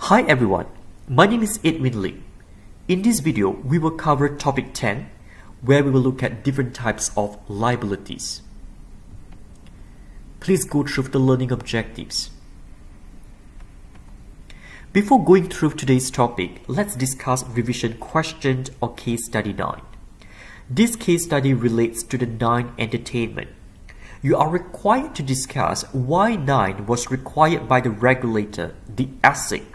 Hi everyone, my name is Edwin Lee. In this video, we will cover topic 10, where we will look at different types of liabilities. Please go through the learning objectives. Before going through today's topic, let's discuss revision question or case study 9. This case study relates to the 9 entertainment. You are required to discuss why 9 was required by the regulator, the ASIC,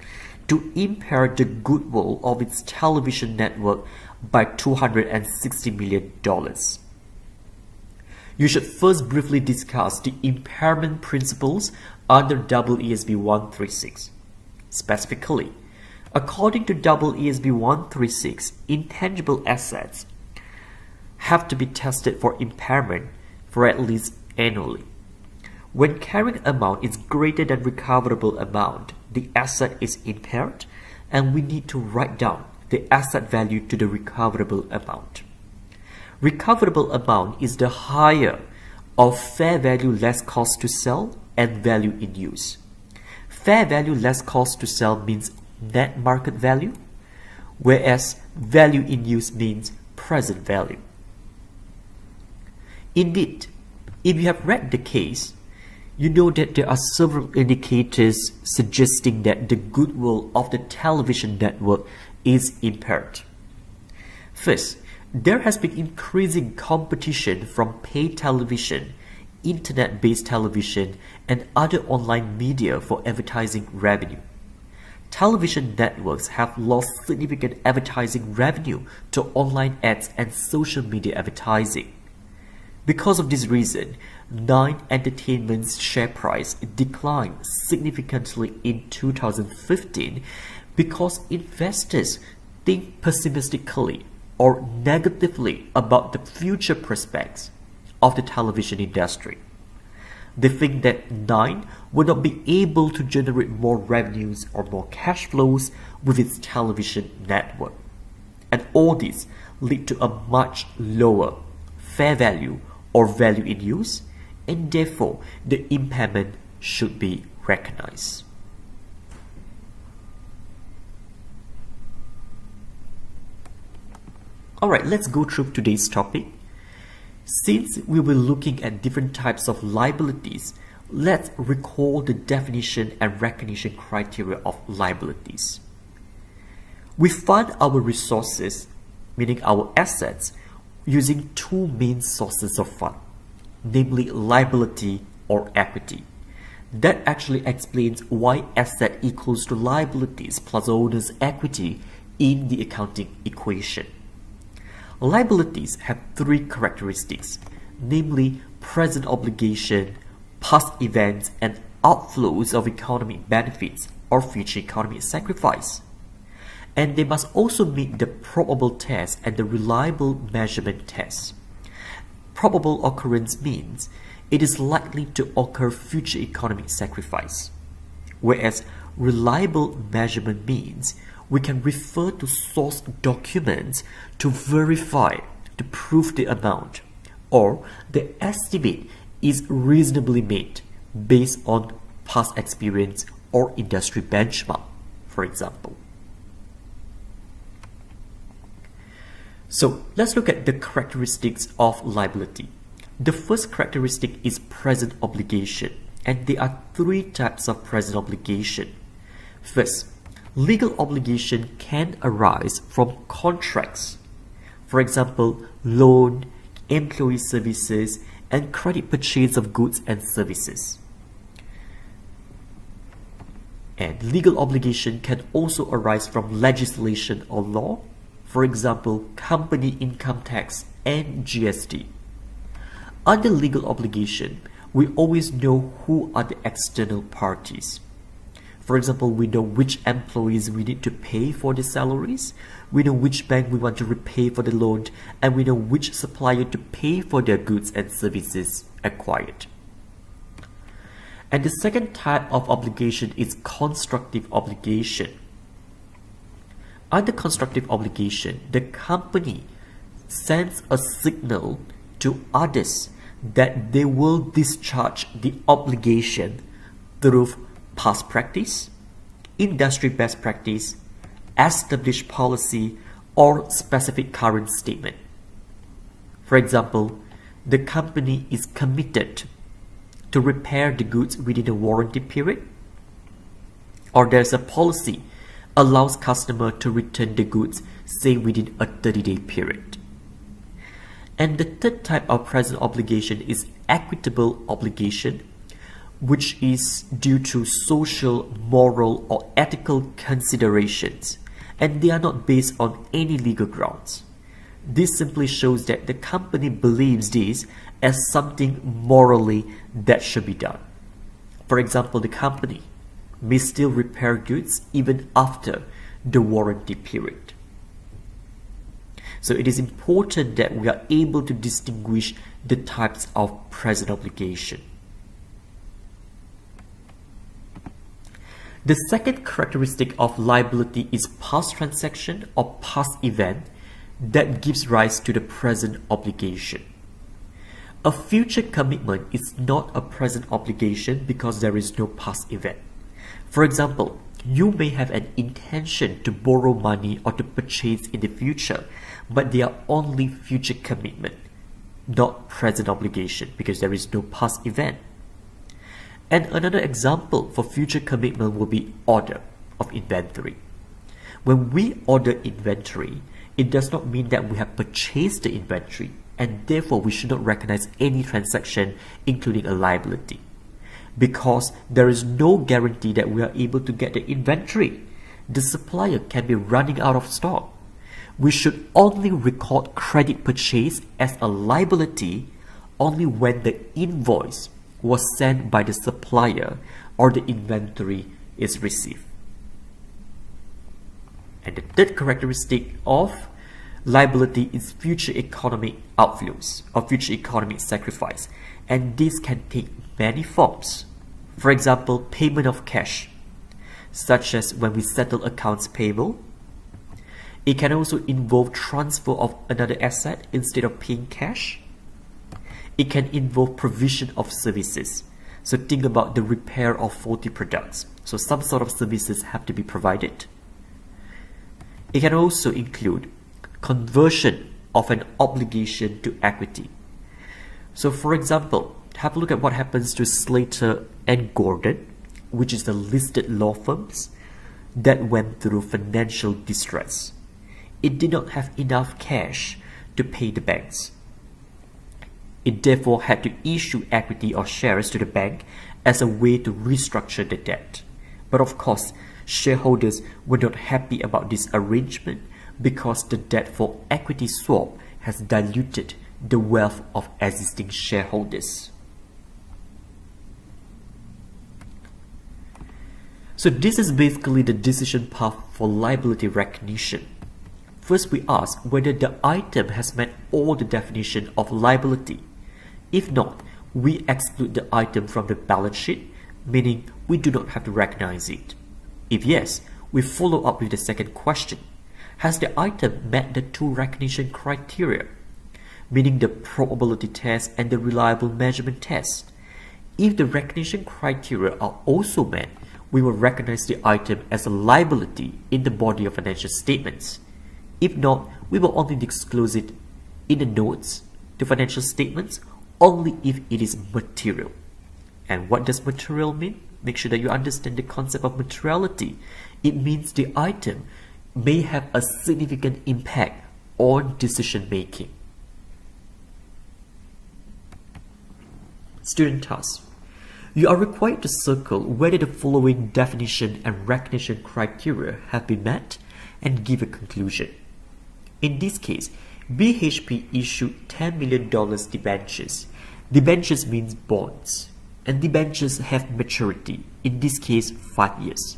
to impair the goodwill of its television network by $260 million. You should first briefly discuss the impairment principles under AASB 136. Specifically, according to AASB 136, intangible assets have to be tested for impairment for at least annually. When carrying amount is greater than recoverable amount, the asset is impaired and we need to write down the asset value to the recoverable amount. Recoverable amount is the higher of fair value less cost to sell and value in use. Fair value less cost to sell means net market value, whereas value in use means present value. Indeed, if you have read the case, you know that there are several indicators suggesting that the goodwill of the television network is impaired. First, there has been increasing competition from paid television, internet-based television, and other online media for advertising revenue. Television networks have lost significant advertising revenue to online ads and social media advertising. Because of this reason, 9 Entertainment's share price declined significantly in 2015 because investors think pessimistically or negatively about the future prospects of the television industry. They think that 9 will not be able to generate more revenues or more cash flows with its television network. And all this lead to a much lower fair value or value in use, and therefore the impairment should be recognized. Alright, let's go through today's topic. Since we were looking at different types of liabilities, let's recall the definition and recognition criteria of liabilities. We fund our resources, meaning our assets, using two main sources of fund, namely liability or equity. That actually explains why asset equals to liabilities plus owner's equity in the accounting equation. Liabilities have 3 characteristics, namely present obligation, past events, and outflows of economic benefits or future economic sacrifice. And they must also meet the probable test and the reliable measurement test. Probable occurrence means it is likely to occur future economic sacrifice, whereas reliable measurement means we can refer to source documents to verify, to prove the amount, or the estimate is reasonably made based on past experience or industry benchmark, for example. So let's look at the characteristics of liability. The first characteristic is present obligation, and there are 3 types of present obligation. First, legal obligation can arise from contracts. For example, loan, employee services, and credit purchase of goods and services. And legal obligation can also arise from legislation or law. For example, company income tax and GST. Under legal obligation, we always know who are the external parties. For example, we know which employees we need to pay for the salaries, we know which bank we want to repay for the loan, and we know which supplier to pay for their goods and services acquired. And the second type of obligation is constructive obligation. Under constructive obligation, the company sends a signal to others that they will discharge the obligation through past practice, industry best practice, established policy, or specific current statement. For example, the company is committed to repair the goods within a warranty period, or there's a policy allows customer to return the goods, say within a 30-day period. And the third type of present obligation is equitable obligation, which is due to social, moral, or ethical considerations, and they are not based on any legal grounds. This simply shows that the company believes this as something morally that should be done. For example, the company may still repair goods even after the warranty period. So it is important that we are able to distinguish the types of present obligation. The second characteristic of liability is past transaction or past event that gives rise to the present obligation. A future commitment is not a present obligation because there is no past event. For example, you may have an intention to borrow money or to purchase in the future, but they are only future commitment, not present obligation because there is no past event. And another example for future commitment will be order of inventory. When we order inventory, it does not mean that we have purchased the inventory, and therefore we should not recognize any transaction including a liability, because there is no guarantee that we are able to get the inventory. The supplier can be running out of stock. We should only record credit purchase as a liability only when the invoice was sent by the supplier or the inventory is received. And the third characteristic of liability is future economic outflows or future economic sacrifice, and this can take many forms. For example, payment of cash, such as when we settle accounts payable. It can also involve transfer of another asset instead of paying cash. It can involve provision of services. So think about the repair of faulty products. So some sort of services have to be provided. It can also include conversion of an obligation to equity. So for example, have a look at what happens to Slater and Gordon, which is the listed law firms that went through financial distress. It did not have enough cash to pay the banks. It therefore had to issue equity or shares to the bank as a way to restructure the debt. But of course, shareholders were not happy about this arrangement because the debt for equity swap has diluted the wealth of existing shareholders. So this is basically the decision path for liability recognition. First, we ask whether the item has met all the definition of liability. If not, we exclude the item from the balance sheet, meaning we do not have to recognize it. If yes, we follow up with the second question. Has the item met the two recognition criteria, meaning the probability test and the reliable measurement test? If the recognition criteria are also met, we will recognize the item as a liability in the body of financial statements. If not, we will only disclose it in the notes to financial statements only if it is material. And what does material mean? Make sure that you understand the concept of materiality. It means the item may have a significant impact on decision making. Student task. You are required to circle whether the following definition and recognition criteria have been met and give a conclusion. In this case, BHP issued $10 million debentures. Debentures means bonds, and debentures have maturity, in this case 5 years.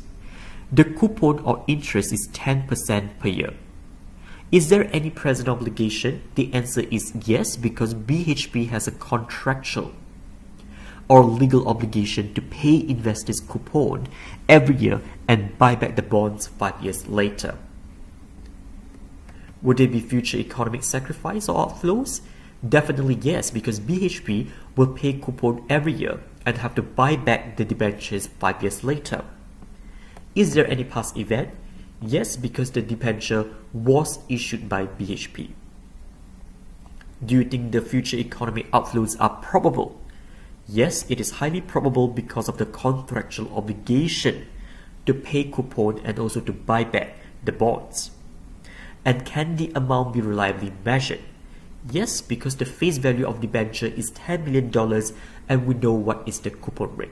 The coupon or interest is 10% per year. Is there any present obligation? The answer is yes, because BHP has a contractual or legal obligation to pay investors coupon every year and buy back the bonds 5 years later. Would there be future economic sacrifice or outflows? Definitely yes, because BHP will pay coupon every year and have to buy back the debentures 5 years later. Is there any past event? Yes, because the debenture was issued by BHP. Do you think the future economic outflows are probable? Yes, it is highly probable because of the contractual obligation to pay coupon and also to buy back the bonds. And can the amount be reliably measured? Yes, because the face value of the debenture is $10 million and we know what is the coupon rate.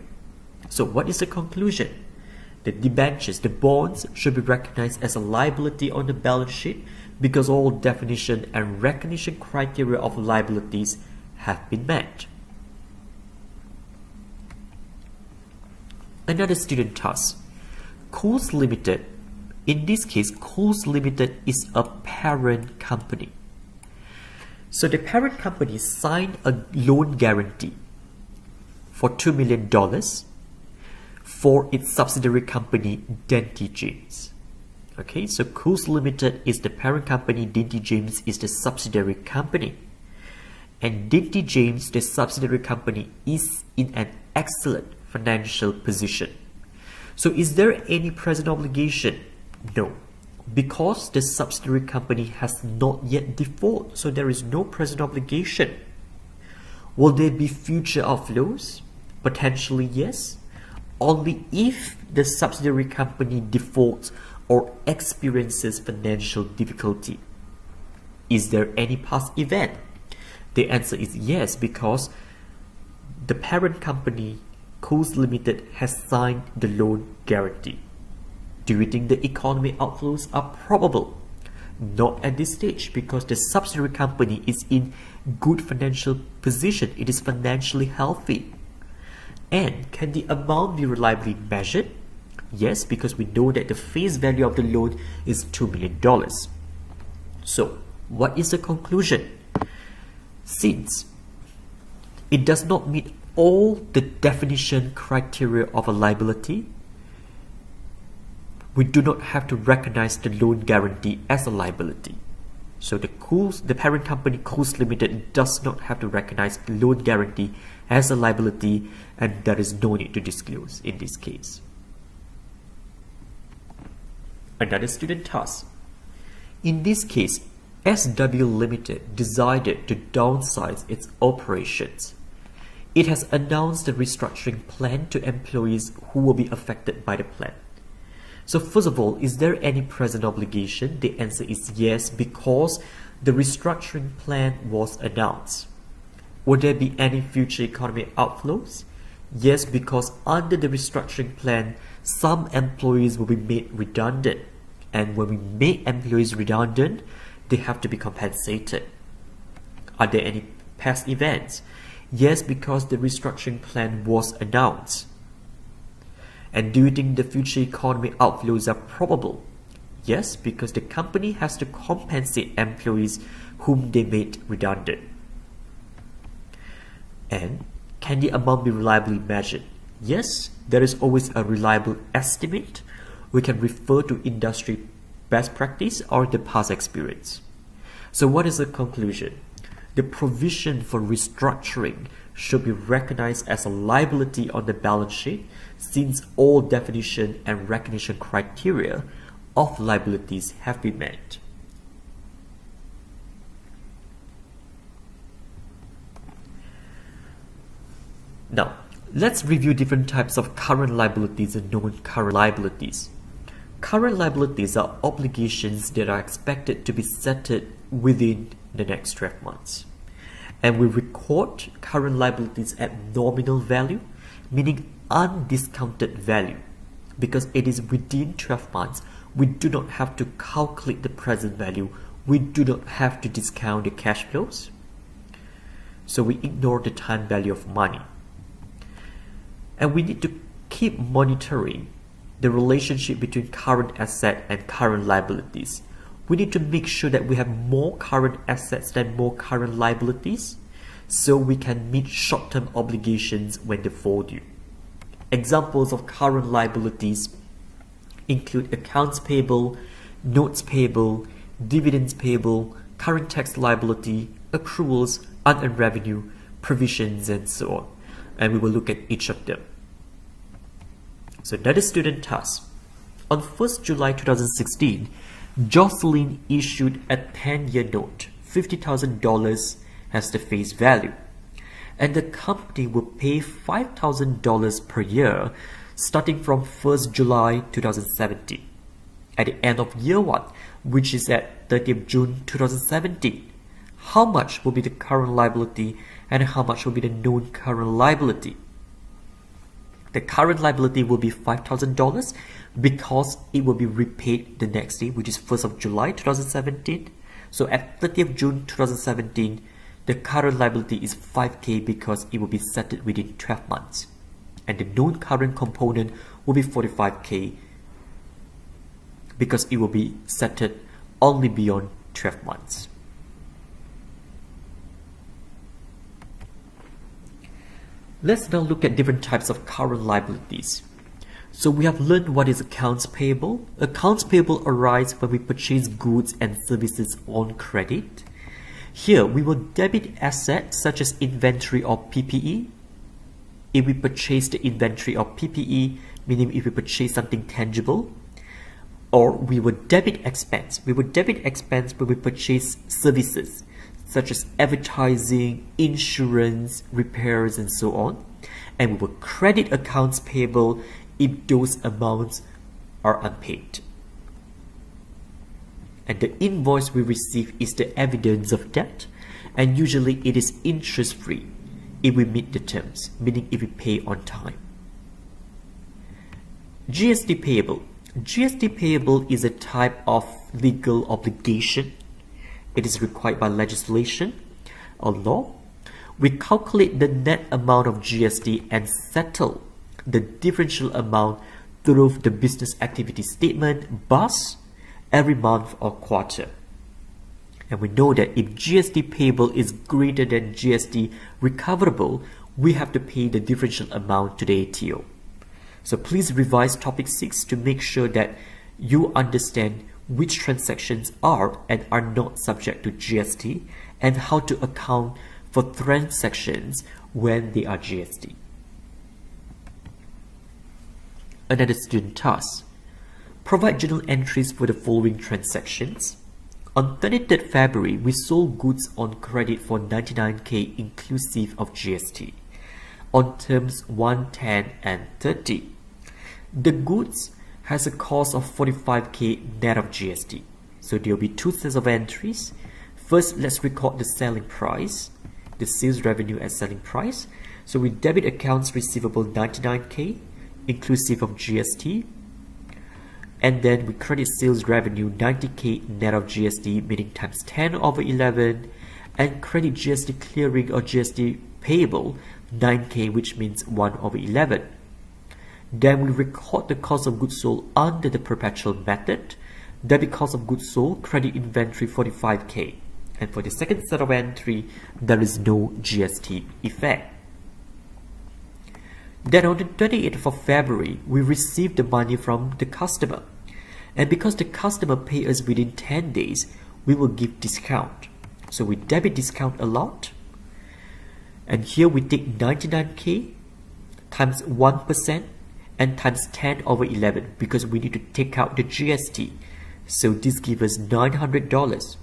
So what is the conclusion? The debentures, the bonds, should be recognized as a liability on the balance sheet because all definition and recognition criteria of liabilities have been met. Another student task. Coles Limited. In this case, Coles Limited is a parent company. So the parent company signed a loan guarantee for $2 million for its subsidiary company, Denty James. Okay, so Coles Limited is the parent company, Denty James is the subsidiary company. And Denty James, the subsidiary company, is in an excellent financial position. So is there any present obligation? No, because the subsidiary company has not yet defaulted, so there is no present obligation. Will there be future outflows? Potentially yes, only if the subsidiary company defaults or experiences financial difficulty. Is there any past event? The answer is yes, because the parent company, Coles Limited, has signed the loan guarantee. Do you think the economic outflows are probable? Not at this stage, because the subsidiary company is in good financial position. It is financially healthy. And can the amount be reliably measured? Yes, because we know that the face value of the loan is $2 million. So, what is the conclusion? Since it does not meet all the definition criteria of a liability, we do not have to recognize the loan guarantee as a liability. So the parent company, Coles Limited, does not have to recognize the loan guarantee as a liability, and there is no need to disclose in this case. Another student task. In this case, SW Limited decided to downsize its operations. It has announced a restructuring plan to employees who will be affected by the plan. So first of all, is there any present obligation? The answer is yes, because the restructuring plan was announced. Would there be any future economic outflows? Yes, because under the restructuring plan, some employees will be made redundant. And when we make employees redundant, they have to be compensated. Are there any past events? Yes, because the restructuring plan was announced. And do you think the future economic outflows are probable? Yes, because the company has to compensate employees whom they made redundant. And can the amount be reliably measured? Yes, there is always a reliable estimate. We can refer to industry best practice or the past experience. So what is the conclusion? The provision for restructuring should be recognized as a liability on the balance sheet, since all definition and recognition criteria of liabilities have been met. Now, let's review different types of current liabilities and non-current liabilities. Current liabilities are obligations that are expected to be settled within the next 12 months. And we record current liabilities at nominal value, meaning undiscounted value. Because it is within 12 months, we do not have to calculate the present value. We do not have to discount the cash flows. So we ignore the time value of money. And we need to keep monitoring the relationship between current asset and current liabilities. We need to make sure that we have more current assets than more current liabilities, so we can meet short-term obligations when they fall due. Examples of current liabilities include accounts payable, notes payable, dividends payable, current tax liability, accruals, unearned revenue, provisions, and so on. And we will look at each of them. So that is student task. On 1st July 2016, Jocelyn issued a 10-year note, $50,000 as the face value, and the company will pay $5,000 per year starting from 1st July 2017. At the end of year 1, which is at 30th June 2017, how much will be the current liability and how much will be the known current liability? The current liability will be $5,000 because it will be repaid the next day, which is 1st of July 2017. So at 30th June 2017, the current liability is $5,000 because it will be settled within 12 months. And the known current component will be $45,000 because it will be settled only beyond 12 months. Let's now look at different types of current liabilities. So we have learned what is accounts payable. Accounts payable arise when we purchase goods and services on credit. Here we will debit assets such as inventory or PPE. If we purchase the inventory or PPE, meaning if we purchase something tangible, or we will debit expense. We will debit expense when we purchase services such as advertising, insurance, repairs, and so on. And we will credit accounts payable if those amounts are unpaid. And the invoice we receive is the evidence of debt, and usually it is interest-free if we meet the terms, meaning if we pay on time. GST payable. GST payable is a type of legal obligation. It is required by legislation or law. We calculate the net amount of GST and settle the differential amount through the business activity statement BUS every month or quarter. And we know that if GST payable is greater than GST recoverable, we have to pay the differential amount to the ATO. So please revise topic 6 to make sure that you understand which transactions are and are not subject to GST and how to account for transactions when they are GST. Another student task. Provide journal entries for the following transactions. On 23rd February, we sold goods on credit for $99,000 inclusive of GST on terms 1, 10, and 30. The goods has a cost of $45,000 net of GST. So there will be two sets of entries. First, let's record the selling price, the sales revenue as selling price. So we debit accounts receivable $99,000 inclusive of GST. And then we credit sales revenue $90,000 net of GST, meaning times 10 over 11, and credit GST clearing or GST payable $9,000, which means 1 over 11. Then we record the cost of goods sold under the perpetual method. Debit cost of goods sold, credit inventory $45,000. And for the second set of entry, there is no GST effect. Then on the 28th of February, we received the money from the customer. And because the customer pays us within 10 days, we will give discount. So we debit discount allowed. And here we take $99,000 times 1% and times 10 over 11 because we need to take out the GST. So this gives us $900.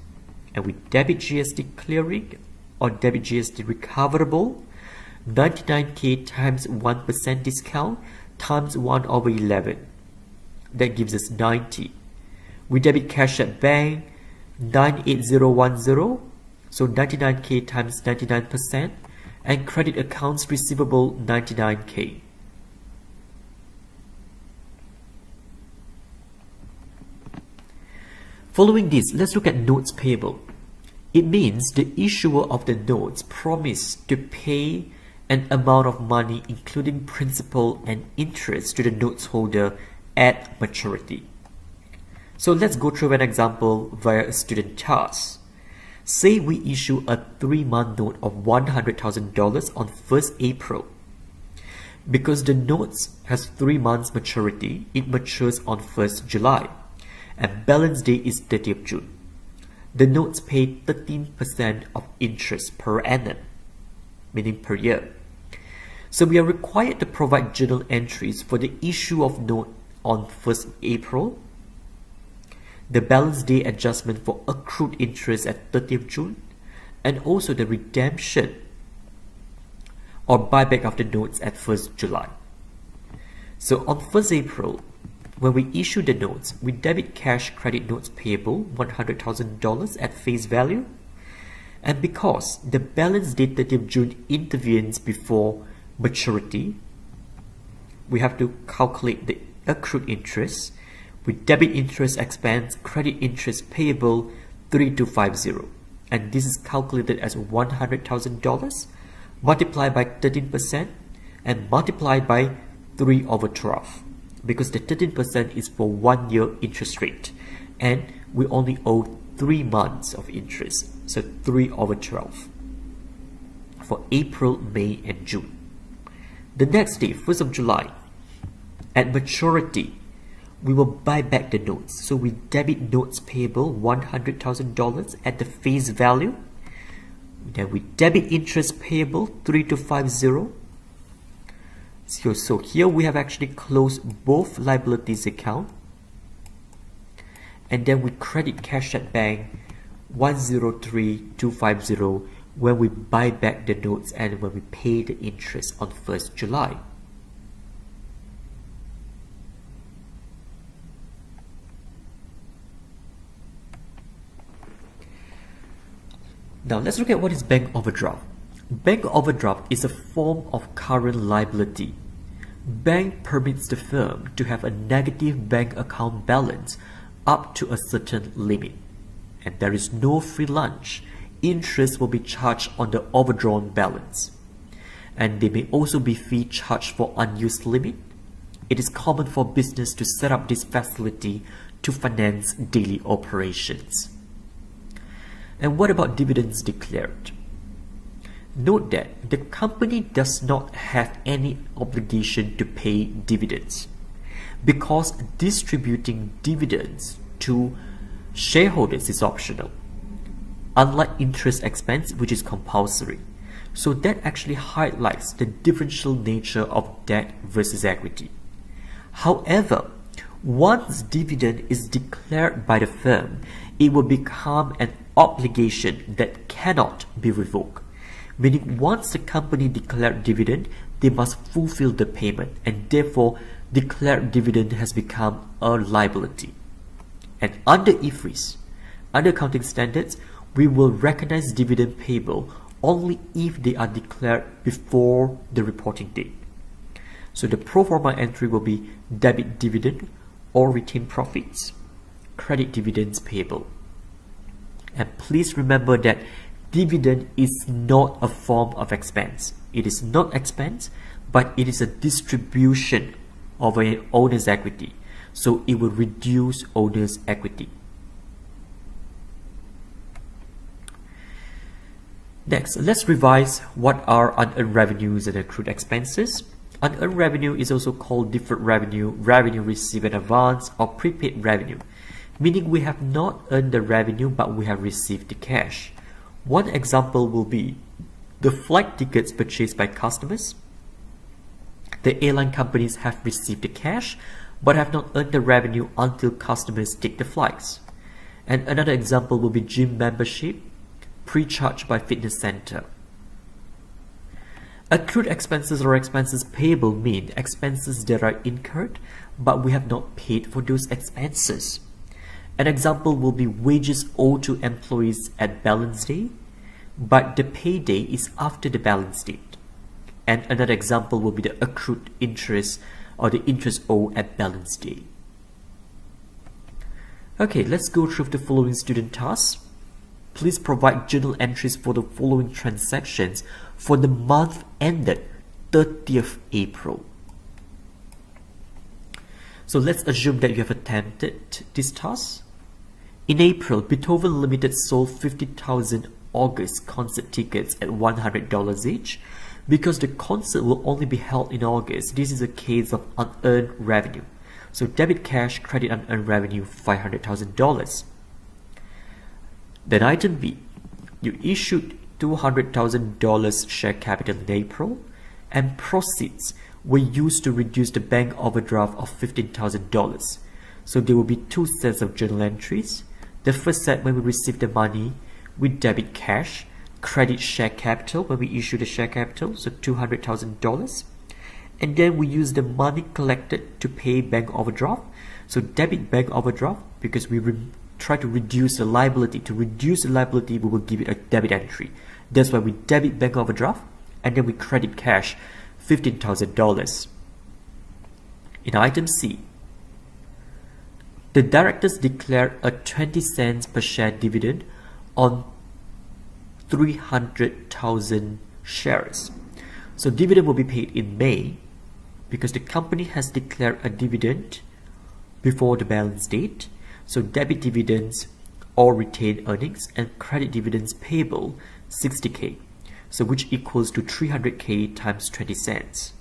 And we debit GST clearing or debit GST recoverable. $99,000 times 1% discount times 1 over 11. That gives us 90. We debit cash at bank 98010. So $99,000 times 99% and credit accounts receivable $99,000. Following this, let's look at notes payable. It means the issuer of the notes promised to pay an amount of money including principal and interest to the notes holder at maturity. So let's go through an example via a student task. Say we issue a 3-month note of $100,000 on 1st April. Because the notes has 3 months maturity, it matures on 1st July and balance date is 30th June. The notes pay 13% of interest per annum, meaning per year. So we are required to provide journal entries for the issue of note on 1st April, the balance day adjustment for accrued interest at 30th June, and also the redemption or buyback of the notes at 1st July. So on 1st April, when we issue the notes, we debit cash credit notes payable $100,000 at face value. And because the balance date 30th June intervenes before maturity, we have to calculate the accrued interest. We debit interest expense, credit interest payable 3250. And this is calculated as $100,000 multiplied by 13% and multiplied by 3/12. Because the 13% is for 1 year interest rate and we only owe 3 months of interest, so 3/12 for April, May and June. The next day, 1st of July, at maturity, we will buy back the notes. So we debit notes payable $100,000 at the face value. Then we debit interest payable 3250. So here we have actually closed both liabilities account, and then we credit cash at bank 103,250 when we buy back the notes and when we pay the interest on 1st July. Now let's look at what is bank overdraft. Bank overdraft is a form of current liability. Bank permits the firm to have a negative bank account balance up to a certain limit. And there is no free lunch. Interest will be charged on the overdrawn balance. And there may also be fee charged for unused limit. It is common for business to set up this facility to finance daily operations. And what about dividends declared? Note that the company does not have any obligation to pay dividends because distributing dividends to shareholders is optional, unlike interest expense, which is compulsory. So that actually highlights the differential nature of debt versus equity. However, once dividend is declared by the firm, it will become an obligation that cannot be revoked. Meaning once the company declared dividend, they must fulfill the payment, and therefore declared dividend has become a liability. And under IFRS, under accounting standards, we will recognize dividend payable only if they are declared before the reporting date. So the pro forma entry will be debit dividend or retained profits, credit dividends payable. And please remember that dividend is not a form of expense. It is not expense, but it is a distribution of an owner's equity. So it will reduce owner's equity. Next, let's revise what are unearned revenues and accrued expenses. Unearned revenue is also called deferred revenue, revenue received in advance, or prepaid revenue, meaning we have not earned the revenue but we have received the cash. One example will be the flight tickets purchased by customers. The airline companies have received the cash but have not earned the revenue until customers take the flights. And another example will be gym membership, pre-charged by fitness center. Accrued expenses or expenses payable mean expenses that are incurred but we have not paid for those expenses. An example will be wages owed to employees at balance day, but the payday is after the balance date. And another example will be the accrued interest or the interest owed at balance day. Okay, let's go through the following student tasks. Please provide journal entries for the following transactions for the month ended 30th April. So let's assume that you have attempted this task. In April, Beethoven Limited sold 50,000 August concert tickets at $100 each. Because the concert will only be held in August, this is a case of unearned revenue. So debit cash, credit unearned revenue, $500,000. Then item B, you issued $200,000 share capital in April, and proceeds were used to reduce the bank overdraft of $15,000. So there will be two sets of journal entries. The first set, when we receive the money, we debit cash, credit share capital when we issue the share capital, so $200,000. And then we use the money collected to pay bank overdraft. So debit bank overdraft because we try to reduce the liability. To reduce the liability, we will give it a debit entry. That's why we debit bank overdraft and then we credit cash $15,000. In item C, the directors declare a 20 cents per share dividend on 300,000 shares. So dividend will be paid in May because the company has declared a dividend before the balance date. So debit dividends or retained earnings and credit dividends payable 60K. So which equals to 300K times 20 cents.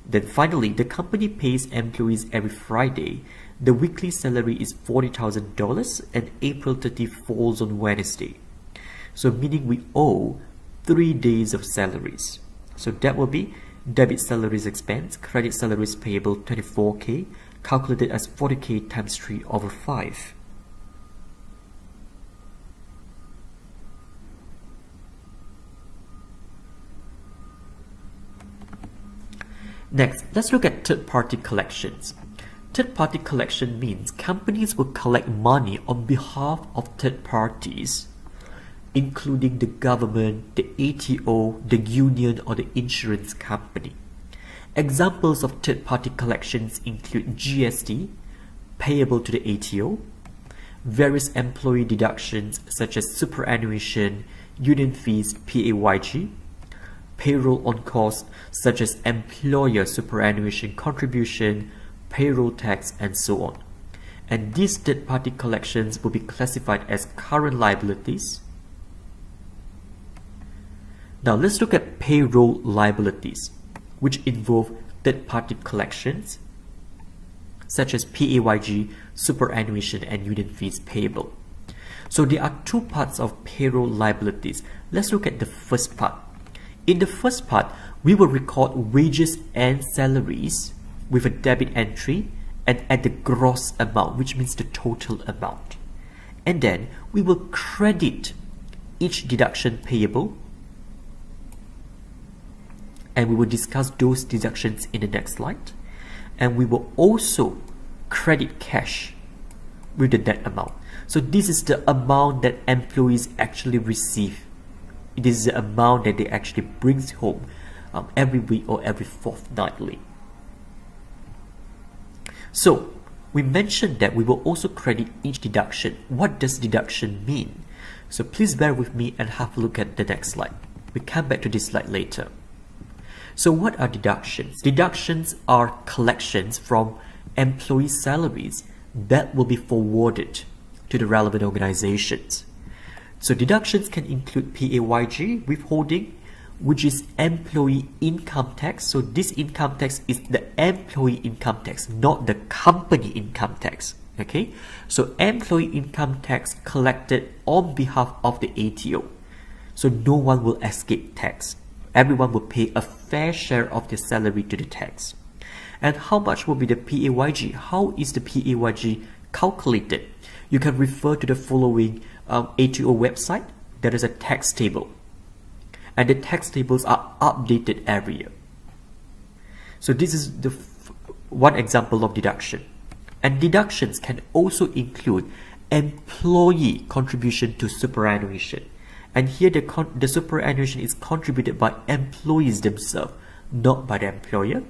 Then finally, the company pays employees every Friday. The weekly salary is $40,000 and April 30 falls on Wednesday. So meaning we owe 3 days of salaries. So that will be debit salaries expense, credit salaries payable 24K, calculated as 40K times 3/5. Next, let's look at third-party collections. Third-party collection means companies will collect money on behalf of third parties, including the government, the ATO, the union, or the insurance company. Examples of third-party collections include GST, payable to the ATO, various employee deductions such as superannuation, union fees, PAYG, payroll on costs such as employer superannuation contribution, payroll tax, and so on. And these third-party collections will be classified as current liabilities. Now let's look at payroll liabilities, which involve third-party collections such as PAYG, superannuation, and union fees payable. So there are two parts of payroll liabilities. Let's look at the first part. In the first part, we will record wages and salaries with a debit entry and at the gross amount, which means the total amount. And then we will credit each deduction payable, and we will discuss those deductions in the next slide. And we will also credit cash with the net amount. So this is the amount that employees actually receive. It is the amount that they actually bring home every week or every fortnightly. So we mentioned that we will also credit each deduction. What does deduction mean? So please bear with me and have a look at the next slide. We come back to this slide later. So what are deductions? Deductions are collections from employee salaries that will be forwarded to the relevant organizations. So deductions can include PAYG, withholding, which is employee income tax. So this income tax is the employee income tax, not the company income tax. Okay, so employee income tax collected on behalf of the ATO. So no one will escape tax. Everyone will pay a fair share of their salary to the tax. And how much will be the PAYG? How is the PAYG calculated? You can refer to the following ATO website. There is a tax table, and the tax tables are updated every year. So this is the one example of deduction. And deductions can also include employee contribution to superannuation. And here the superannuation is contributed by employees themselves, not by the employer.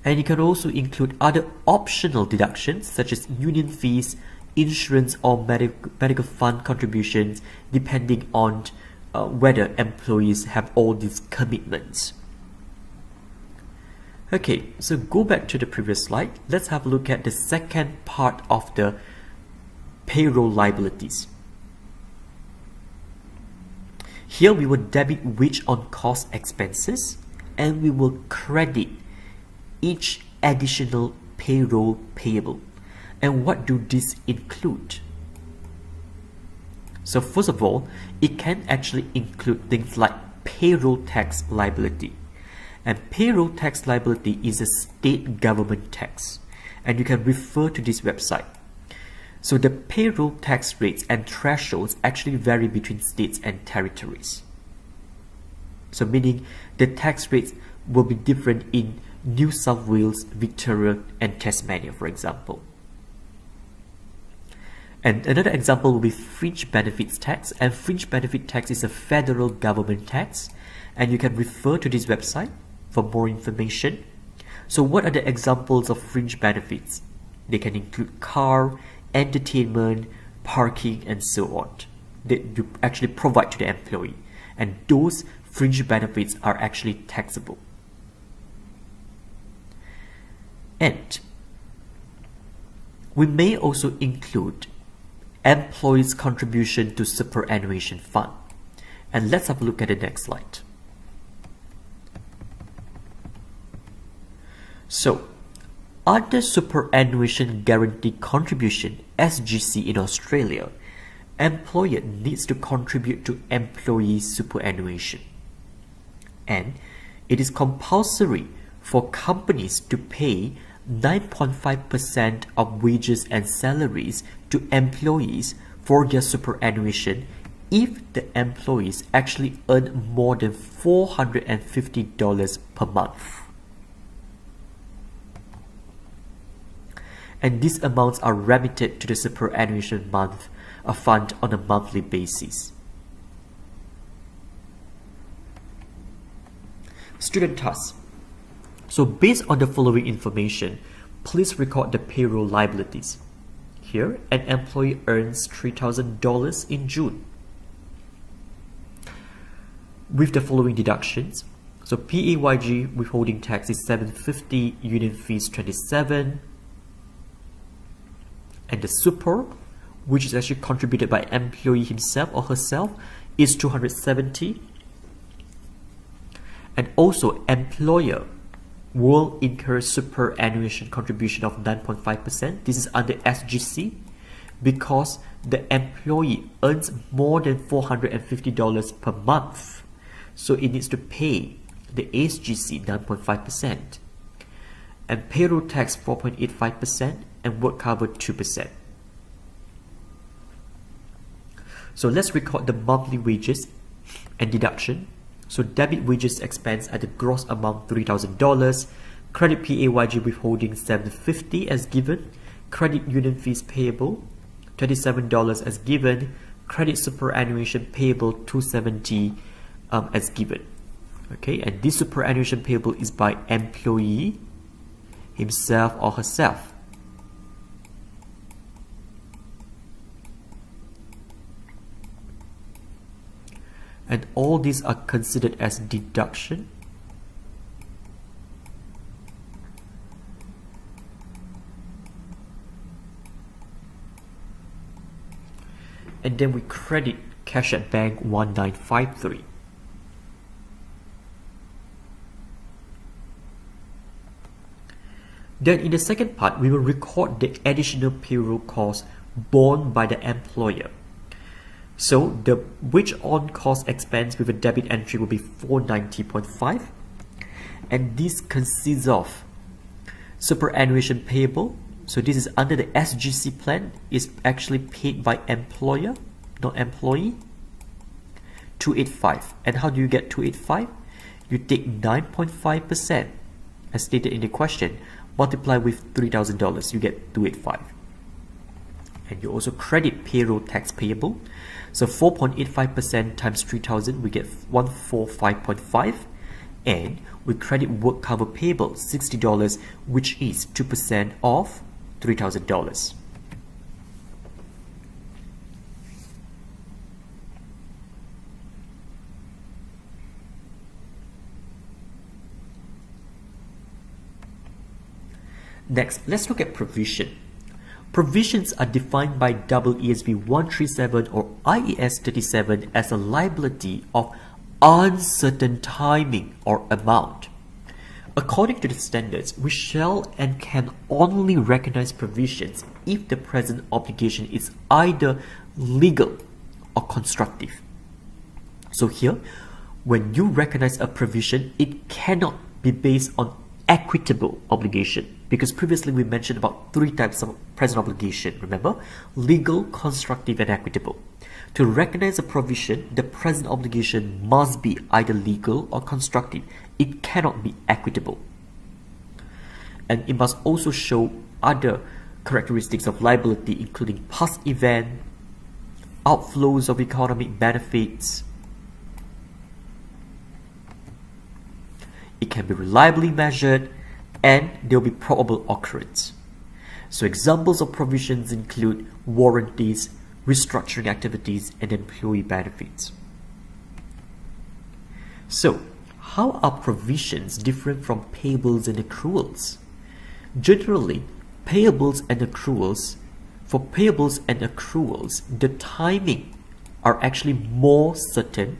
And you can also include other optional deductions such as union fees, insurance or medical fund contributions, depending on whether employees have all these commitments. Okay, so go back to the previous slide. Let's have a look at the second part of the payroll liabilities. Here we will debit wage on cost expenses, and we will credit each additional payroll payable. And what do these include? So first of all, it can actually include things like payroll tax liability. And payroll tax liability is a state government tax. And you can refer to this website. So the payroll tax rates and thresholds actually vary between states and territories. So meaning the tax rates will be different in New South Wales, Victoria and Tasmania, for example. And another example will be fringe benefits tax, and fringe benefit tax is a federal government tax, and you can refer to this website for more information. So what are the examples of fringe benefits? They can include car, entertainment, parking and so on that you actually provide to the employee, and those fringe benefits are actually taxable. And we may also include employees' contribution to superannuation fund. And let's have a look at the next slide. So, under superannuation guarantee contribution (SGC) in Australia, employer needs to contribute to employee superannuation. And it is compulsory for companies to pay 9.5% of wages and salaries to employees for their superannuation if the employees actually earn more than $450 per month. And these amounts are remitted to the superannuation fund on a monthly basis. Student task. So based on the following information, please record the payroll liabilities. Here, an employee earns $3,000 in June with the following deductions. So PAYG withholding tax is $750, union fees $27, and the super, which is actually contributed by employee himself or herself, is $270. And also employer will incur superannuation contribution of 9.5%. This is under SGC because the employee earns more than $450 per month. So it needs to pay the SGC 9.5%. And payroll tax 4.85% and work cover 2%. So let's record the monthly wages and deduction. So debit wages expense at the gross amount $3,000, credit PAYG withholding $750 as given, credit union fees payable $27 as given, credit superannuation payable $270 as given. Okay, and this superannuation payable is by employee himself or herself. And all these are considered as deduction. And then we credit cash at bank 1953. Then in the second part, we will record the additional payroll costs borne by the employer. So the wage on cost expense with a debit entry will be $490.5, and this consists of superannuation payable. So this is under the SGC plan, is actually paid by employer, not employee. 285. And how do you get 285? You take 9.5% as stated in the question, multiply with $3,000, you get 285. And you also credit payroll tax payable. So 4.85% times 3,000, we get 145.5. And we credit work cover payable $60, which is 2% of $3,000. Next, let's look at provision. Provisions are defined by ESV 137 or IAS 37 as a liability of uncertain timing or amount. According to the standards, we shall and can only recognize provisions if the present obligation is either legal or constructive. So here, when you recognize a provision, it cannot be based on equitable obligation, because previously we mentioned about 3 types of present obligation, remember? Legal, constructive, and equitable. To recognize a provision, the present obligation must be either legal or constructive. It cannot be equitable. And it must also show other characteristics of liability, including past event, outflows of economic benefits. It can be reliably measured, and there will be probable occurrence. So examples of provisions include warranties, restructuring activities, and employee benefits. So, how are provisions different from payables and accruals? Generally, payables and accruals, for payables and accruals, the timing are actually more certain.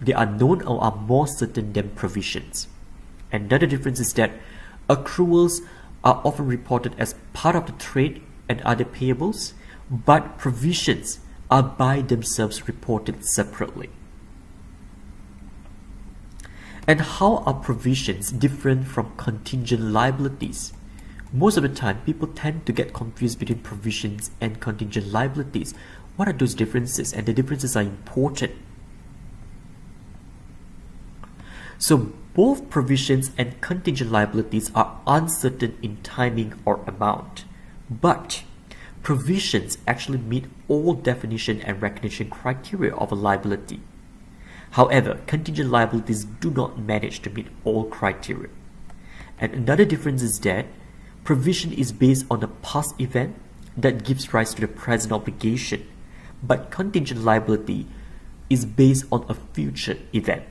They are known or are more certain than provisions. Another difference is that accruals are often reported as part of the trade and other payables, but provisions are by themselves reported separately. And how are provisions different from contingent liabilities? Most of the time, people tend to get confused between provisions and contingent liabilities. What are those differences? And the differences are important. So both provisions and contingent liabilities are uncertain in timing or amount, but provisions actually meet all definition and recognition criteria of a liability. However, contingent liabilities do not manage to meet all criteria. And another difference is that provision is based on a past event that gives rise to the present obligation, but contingent liability is based on a future event.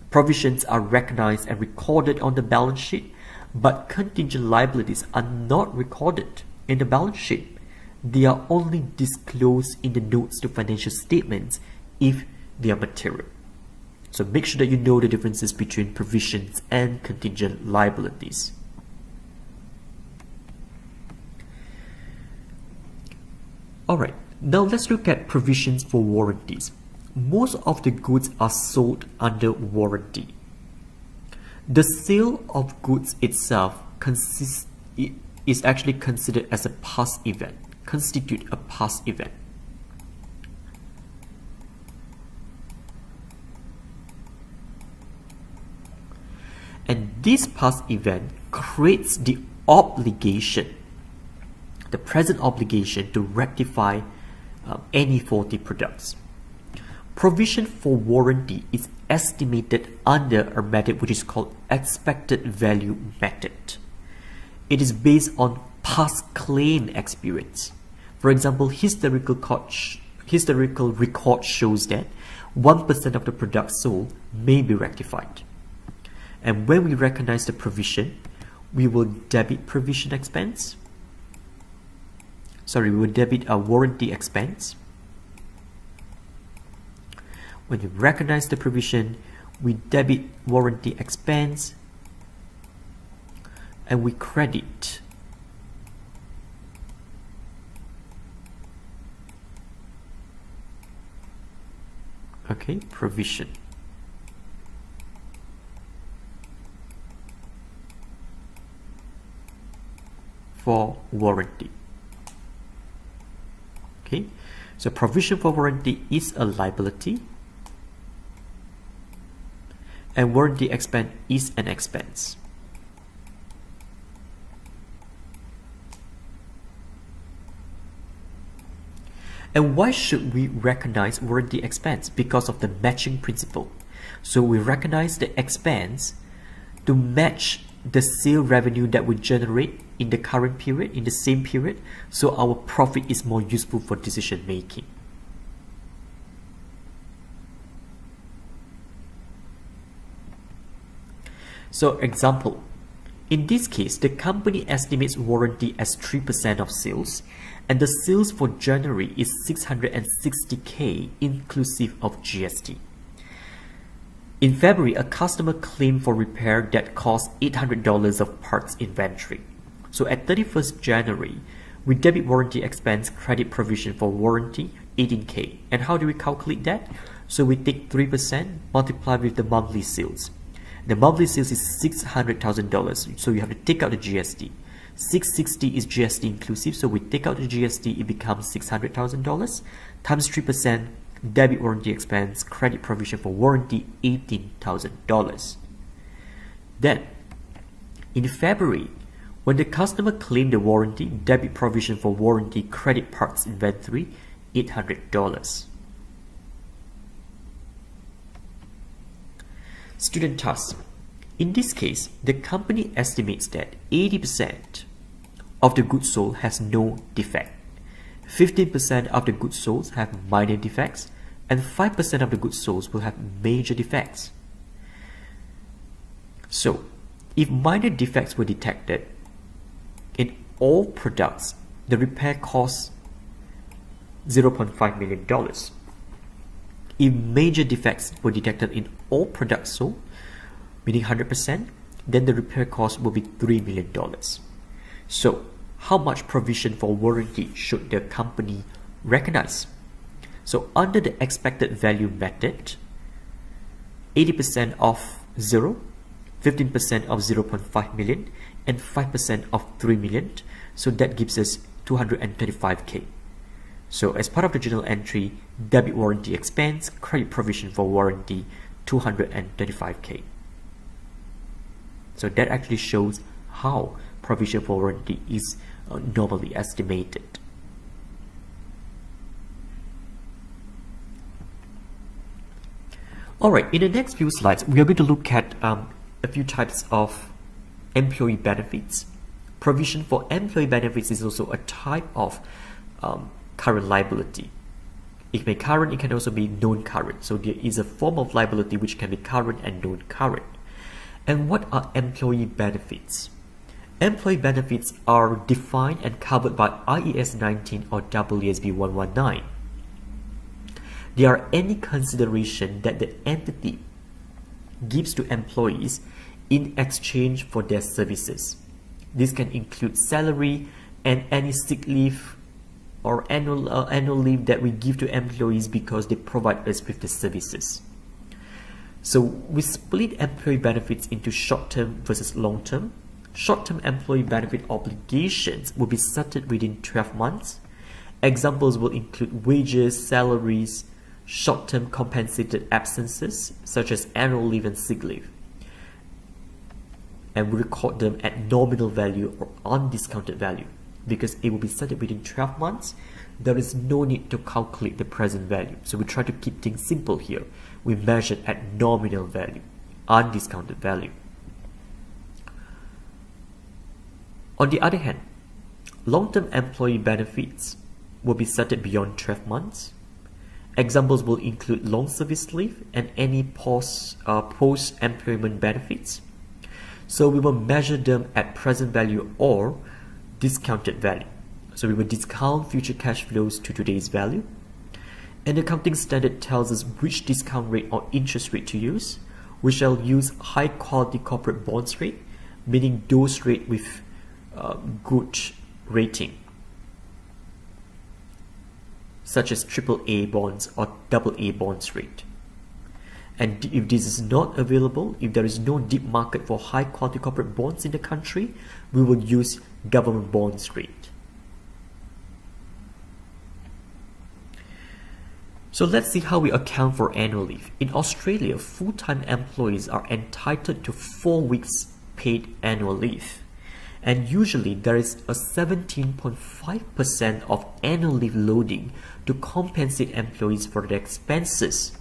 Provisions are recognized and recorded on the balance sheet, but contingent liabilities are not recorded in the balance sheet. They are only disclosed in the notes to financial statements if they are material. So make sure that you know the differences between provisions and contingent liabilities. Alright, now let's look at provisions for warranties. Most of the goods are sold under warranty. The sale of goods itself is actually considered as a past event, constitute a past event. And this past event creates the obligation, the present obligation to rectify any faulty products. Provision for warranty is estimated under a method which is called expected value method. It is based on past claim experience. For example, historical record shows that 1% of the products sold may be rectified. And when we recognize the provision, we will debit provision expense. We will debit a warranty expense. When you recognize the provision, we debit warranty expense and we credit provision. For warranty. So provision for warranty is a liability, and warranty expense is an expense. And why should we recognize warranty expense? Because of the matching principle. So we recognize the expense to match the sale revenue that we generate in the current period, in the same period, so our profit is more useful for decision making. So example, in this case, the company estimates warranty as 3% of sales, and the sales for January is 660K inclusive of GST. In February, a customer claimed for repair that cost $800 of parts inventory. So at 31st January, we debit warranty expense, credit provision for warranty 18K. And how do we calculate that? So we take 3% multiplied with the monthly sales. The monthly sales is $600,000, so you have to take out the GST. 660 is GST inclusive, so we take out the GST, it becomes $600,000 times 3%, debit warranty expense, credit provision for warranty, $18,000. Then, in February, when the customer claimed the warranty, debit provision for warranty, credit parts inventory, $800. Student task. In this case, the company estimates that 80% of the goods sold has no defect, 15% of the goods sold have minor defects, and 5% of the goods sold will have major defects. So, if minor defects were detected in all products, the repair costs $0.5 million. If major defects were detected in all products sold, meaning 100%, then the repair cost will be $3 million. So, how much provision for warranty should the company recognize? So, under the expected value method, 80% of 0, 15% of 0.5 million, and 5% of 3 million. So, that gives us 235K. So, as part of the journal entry, debit warranty expense, credit provision for warranty, 235K. So that actually shows how provision for warranty is normally estimated. Alright, in the next few slides, we are going to look at a few types of employee benefits. Provision for employee benefits is also a type of current liability. It may be current, it can also be non-current. So there is a form of liability which can be current and non-current. And what are employee benefits? Employee benefits are defined and covered by IAS 19 or WASB 119. They are any consideration that the entity gives to employees in exchange for their services. This can include salary and any sick leave or annual leave that we give to employees because they provide us with the services. So we split employee benefits into short-term versus long-term. Short-term employee benefit obligations will be settled within 12 months. Examples will include wages, salaries, short-term compensated absences such as annual leave and sick leave. And we record them at nominal value or undiscounted value. Because it will be settled within 12 months, there is no need to calculate the present value. So we try to keep things simple here. We measure at nominal value, undiscounted value. On the other hand, long-term employee benefits will be settled beyond 12 months. Examples will include long service leave and any post-employment benefits. So we will measure them at present value or discounted value. So we will discount future cash flows to today's value. An accounting standard tells us which discount rate or interest rate to use. We shall use high quality corporate bonds rate, meaning those rate with good rating, such as AAA bonds or AA bonds rate. And if this is not available, if there is no deep market for high quality corporate bonds in the country, we will use government bonds rate. So let's see how we account for annual leave. In Australia, full-time employees are entitled to 4 weeks paid annual leave. And usually there is a 17.5% of annual leave loading to compensate employees for the expenses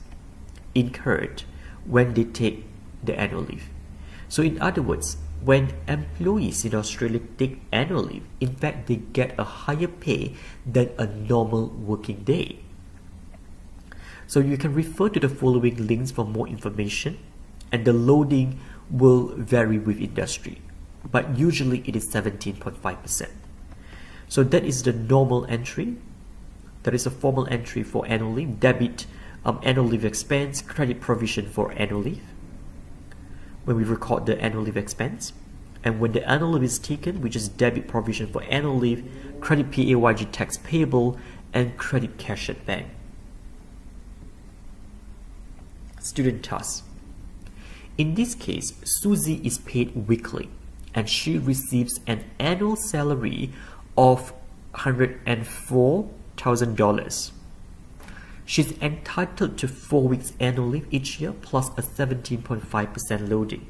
incurred when they take the annual leave. So in other words, when employees in Australia take annual leave, in fact they get a higher pay than a normal working day. So you can refer to the following links for more information, and the loading will vary with industry, but usually it is 17.5%. So that is the normal entry. That is a formal entry for annual leave, debit annual leave expense, credit provision for annual leave, when we record the annual leave expense. And when the annual leave is taken, which is debit provision for annual leave, credit PAYG tax payable, and credit cash at bank. Student task. In this case, Susie is paid weekly and she receives an annual salary of $104,000. She's entitled to 4 weeks annual leave each year plus a 17.5% loading.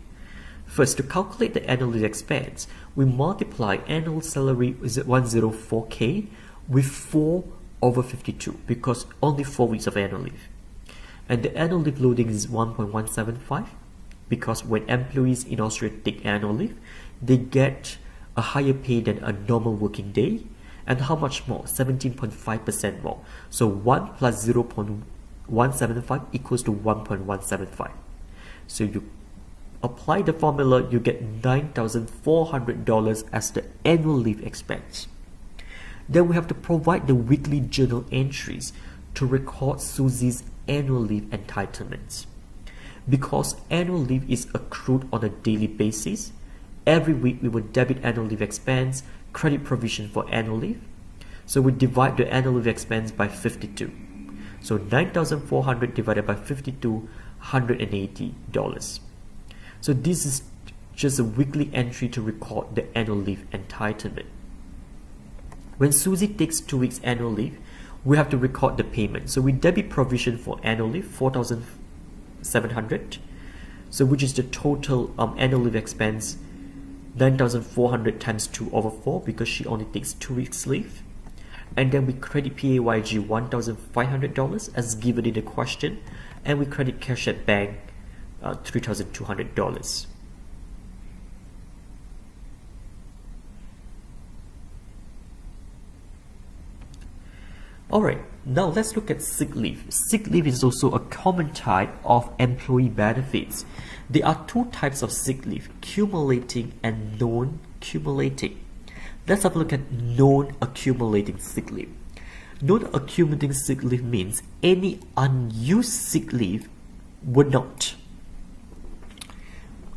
First, to calculate the annual leave expense, we multiply annual salary 104K with 4/52 because only 4 weeks of annual leave. And the annual leave loading is 1.175 because when employees in Australia take annual leave, they get a higher pay than a normal working day. And how much more? 17.5% more. So 1 plus 0.175 equals to 1.175. So you apply the formula, you get $9,400 as the annual leave expense. Then we have to provide the weekly journal entries to record Susie's annual leave entitlements. Because annual leave is accrued on a daily basis, every week we will debit annual leave expense, credit provision for annual leave. So we divide the annual leave expense by 52. So 9,400 divided by 52, $180. So this is just a weekly entry to record the annual leave entitlement. When Susie takes 2 weeks annual leave, we have to record the payment. So we debit provision for annual leave, 4,700. So which is the total annual leave expense, 9,400 times 2/4 because she only takes 2 weeks leave. And then we credit PAYG $1,500 as given in the question, and we credit cash at bank $3,200. Alright, now let's look at sick leave. Sick leave is also a common type of employee benefits. There are two types of sick leave, accumulating and non-accumulating. Let's have a look at non-accumulating sick leave. Non-accumulating sick leave means any unused sick leave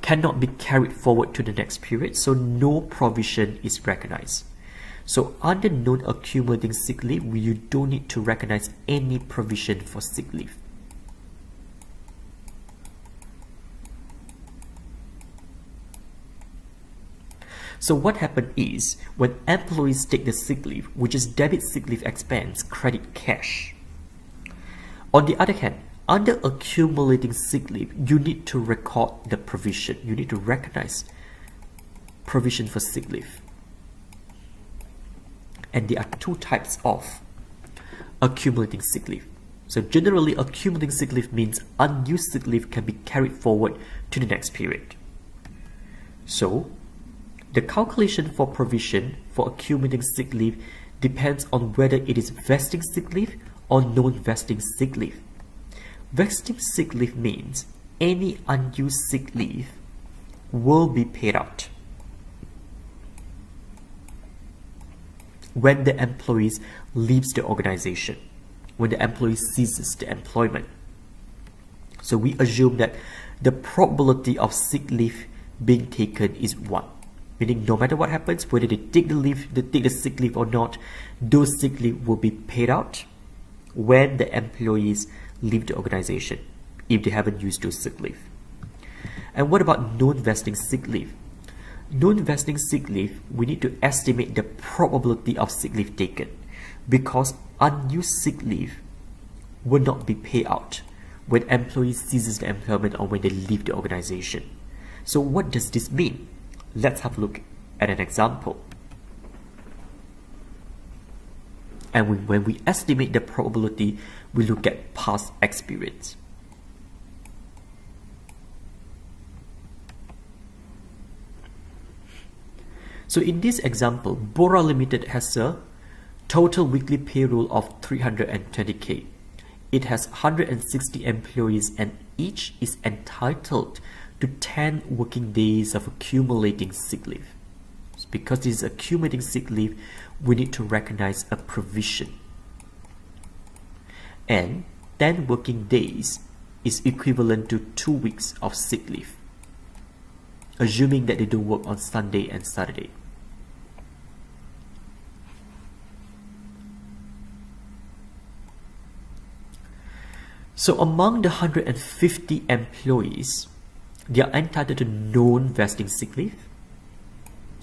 cannot be carried forward to the next period, so no provision is recognized. So under non-accumulating sick leave, you don't need to recognize any provision for sick leave. So what happened is, when employees take the sick leave, we just debit sick leave expense, credit cash. On the other hand, under accumulating sick leave, you need to record the provision. You need to recognize provision for sick leave. And there are two types of accumulating sick leave. So generally, accumulating sick leave means unused sick leave can be carried forward to the next period. So the calculation for provision for accumulating sick leave depends on whether it is vesting sick leave or non-vesting sick leave. Vesting sick leave means any unused sick leave will be paid out when the employee leaves the organization, when the employee ceases the employment. So we assume that the probability of sick leave being taken is 1. Meaning no matter what happens, whether they take the sick leave or not, those sick leave will be paid out when the employees leave the organization, if they haven't used those sick leave. And what about non-vesting sick leave? Non-vesting sick leave, we need to estimate the probability of sick leave taken, because unused sick leave will not be paid out when employees ceases the employment or when they leave the organization. So what does this mean? Let's have a look at an example. And when we estimate the probability, we look at past experience. So in this example, Bora Limited has a total weekly payroll of 320K. It has 160 employees and each is entitled to 10 working days of accumulating sick leave. Because this is accumulating sick leave, we need to recognize a provision. And 10 working days is equivalent to 2 weeks of sick leave, assuming that they don't work on Sunday and Saturday. So among the 150 employees, they are entitled to non-vesting sick leave.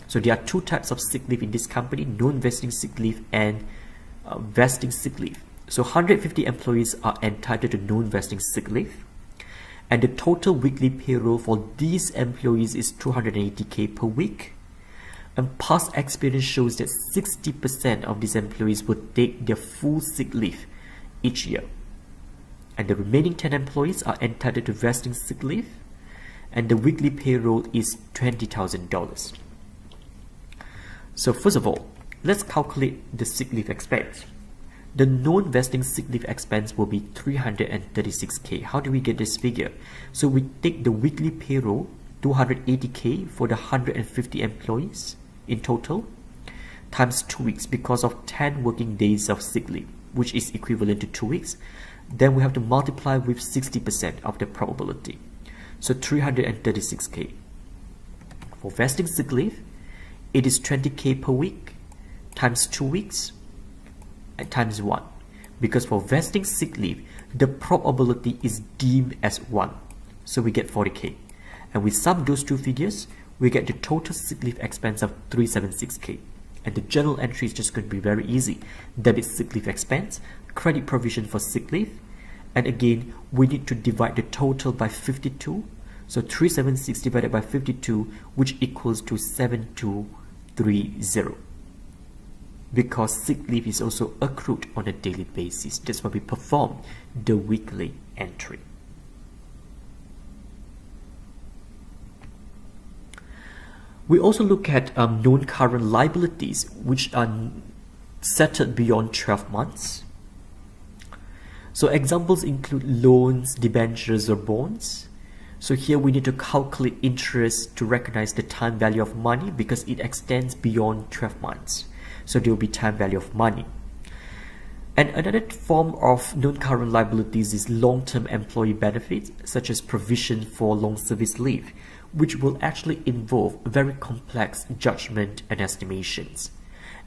So there are two types of sick leave in this company, non-vesting sick leave and vesting sick leave. So 150 employees are entitled to non-vesting sick leave. And the total weekly payroll for these employees is 280K per week. And past experience shows that 60% of these employees will take their full sick leave each year. And the remaining 10 employees are entitled to vesting sick leave. And the weekly payroll is $20,000. So first of all, let's calculate the sick leave expense. The non-vesting sick leave expense will be 336K. How do we get this figure? So we take the weekly payroll, 280K for the 150 employees in total, times 2 weeks because of 10 working days of sick leave, which is equivalent to 2 weeks. Then we have to multiply with 60% of the probability. So 336K. For vesting sick leave, it is 20K per week times 2 weeks and times 1. Because for vesting sick leave, the probability is deemed as 1. So we get 40K. And we sum those two figures, we get the total sick leave expense of 376K. And the journal entry is just going to be very easy. Debit sick leave expense, credit provision for sick leave, and again we need to divide the total by 52. So 376 divided by 52, which equals to 7230. Because sick leave is also accrued on a daily basis, that's why we perform the weekly entry. We also look at non-current liabilities, which are settled beyond 12 months. So examples include loans, debentures, or bonds. So here we need to calculate interest to recognize the time value of money because it extends beyond 12 months. So there will be time value of money. And another form of non-current liabilities is long-term employee benefits, such as provision for long service leave, which will actually involve very complex judgment and estimations.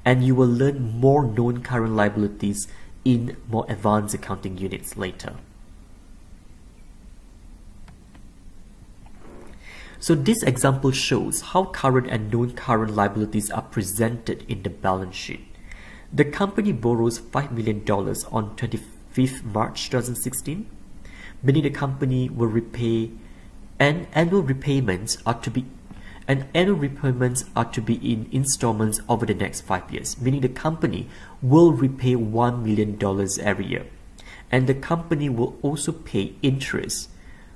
And you will learn more non-current liabilities in more advanced accounting units later. So this example shows how current and non-current liabilities are presented in the balance sheet. The company borrows $5 million on 25th March 2016, meaning the company will repay, and annual repayments are to be in installments over the next 5 years, meaning the company will repay $1 million every year. And the company will also pay interest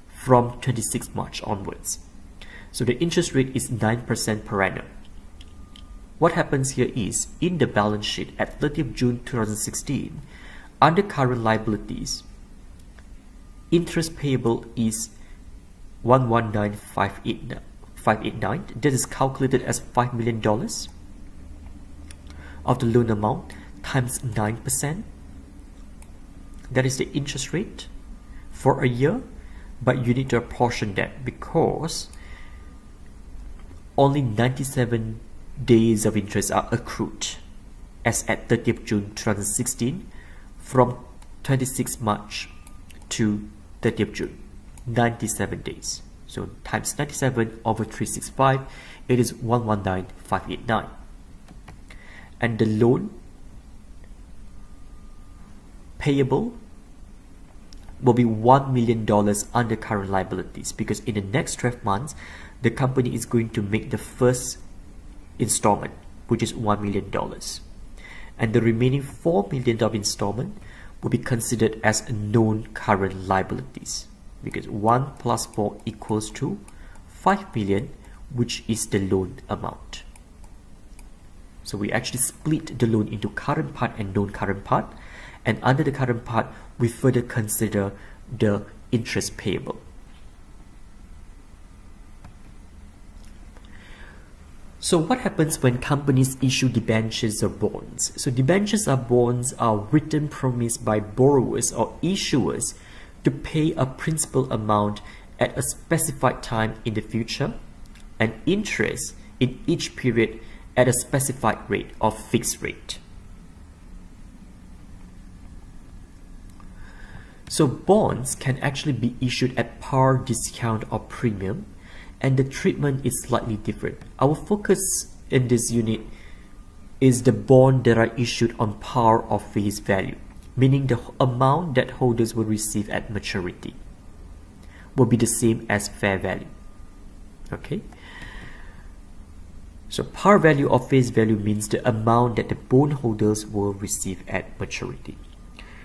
from 26 March onwards. So the interest rate is 9% per annum. What happens here is, in the balance sheet at 30th June 2016, under current liabilities, interest payable is 119,589. This is calculated as $5 million of the loan amount times 9%. That is the interest rate for a year, but you need to apportion that because only 97 days of interest are accrued as at 30th June 2016 from 26 March to 30th June, 97 days. So times 97 over 365, it is 119,589. And the loan payable will be $1 million under current liabilities because in the next 12 months, the company is going to make the first installment, which is $1 million. And the remaining $4 million of installment will be considered as non-current liabilities because 1 plus 4 equals to 5 million, which is the loan amount. So we actually split the loan into current part and non-current part, and under the current part we further consider the interest payable. So what happens when companies issue debentures or bonds? So debentures or bonds are written promise by borrowers or issuers to pay a principal amount at a specified time in the future and interest in each period at a specified rate or fixed rate. So bonds can actually be issued at par, discount, or premium, and the treatment is slightly different. Our focus in this unit is the bond that are issued on par or face value, meaning the amount that holders will receive at maturity will be the same as fair value. Okay. So par value or face value means the amount that the bondholders will receive at maturity.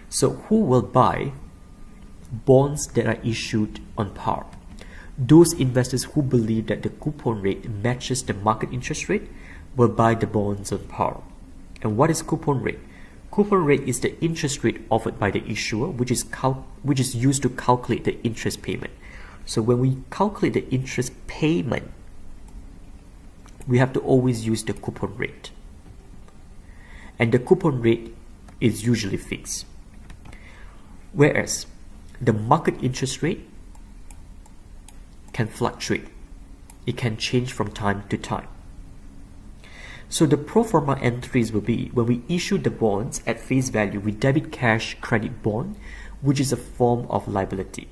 So who will buy bonds that are issued on par? Those investors who believe that the coupon rate matches the market interest rate will buy the bonds on par. And what is coupon rate? Coupon rate is the interest rate offered by the issuer, which is used to calculate the interest payment. So when we calculate the interest payment, we have to always use the coupon rate. And the coupon rate is usually fixed. Whereas the market interest rate can fluctuate. It can change from time to time. So the pro forma entries will be when we issue the bonds at face value, we debit cash, credit bond, which is a form of liability.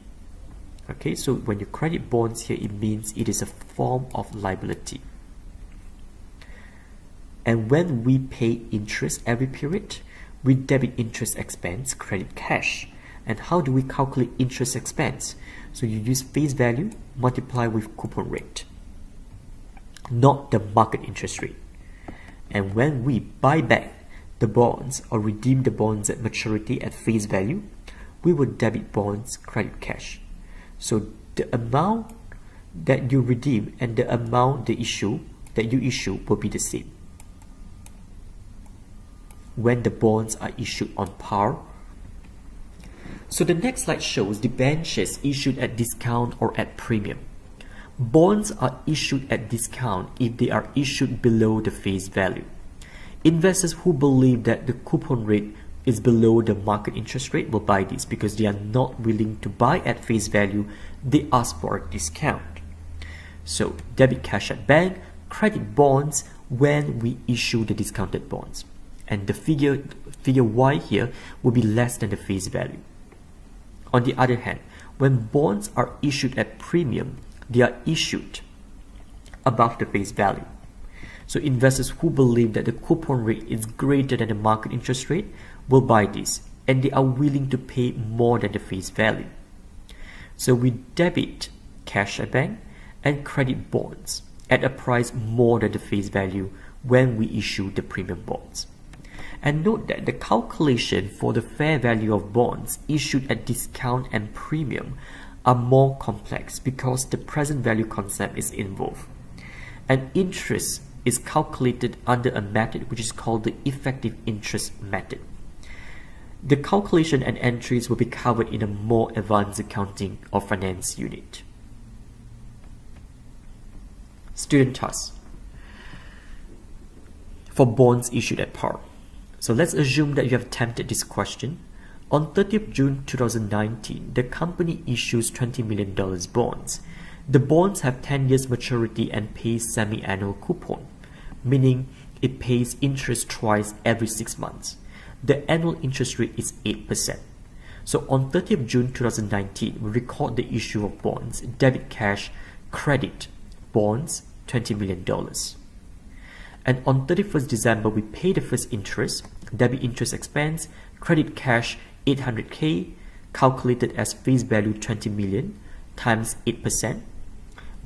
Okay, so when you credit bonds here, it means it is a form of liability. And when we pay interest every period, we debit interest expense, credit cash. And how do we calculate interest expense? So you use face value, multiply with coupon rate, not the market interest rate. And when we buy back the bonds or redeem the bonds at maturity at face value, we will debit bonds, credit cash. So the amount that you redeem and the amount that you issue will be the same when the bonds are issued on par. So the next slide shows debentures issued at discount or at premium. Bonds are issued at discount if they are issued below the face value. Investors who believe that the coupon rate is below the market interest rate will buy these because they are not willing to buy at face value. They ask for a discount. So debit cash at bank, credit bonds when we issue the discounted bonds. And the figure Y here will be less than the face value. On the other hand, when bonds are issued at premium, they are issued above the face value. So investors who believe that the coupon rate is greater than the market interest rate will buy this, and they are willing to pay more than the face value. So we debit cash at bank and credit bonds at a price more than the face value when we issue the premium bonds. And note that the calculation for the fair value of bonds issued at discount and premium are more complex because the present value concept is involved. And interest is calculated under a method which is called the effective interest method. The calculation and entries will be covered in a more advanced accounting or finance unit. Student task for bonds issued at par. So let's assume that you have attempted this question. On 30th June 2019, the company issues $20 million bonds. The bonds have 10 years maturity and pays semi-annual coupon, meaning it pays interest twice every 6 months. The annual interest rate is 8%. So on 30th June 2019, we record the issue of bonds, debit cash, credit bonds, $20 million. And on 31st December, we pay the first interest, debit interest expense, credit cash 800K, calculated as face value 20 million times 8%.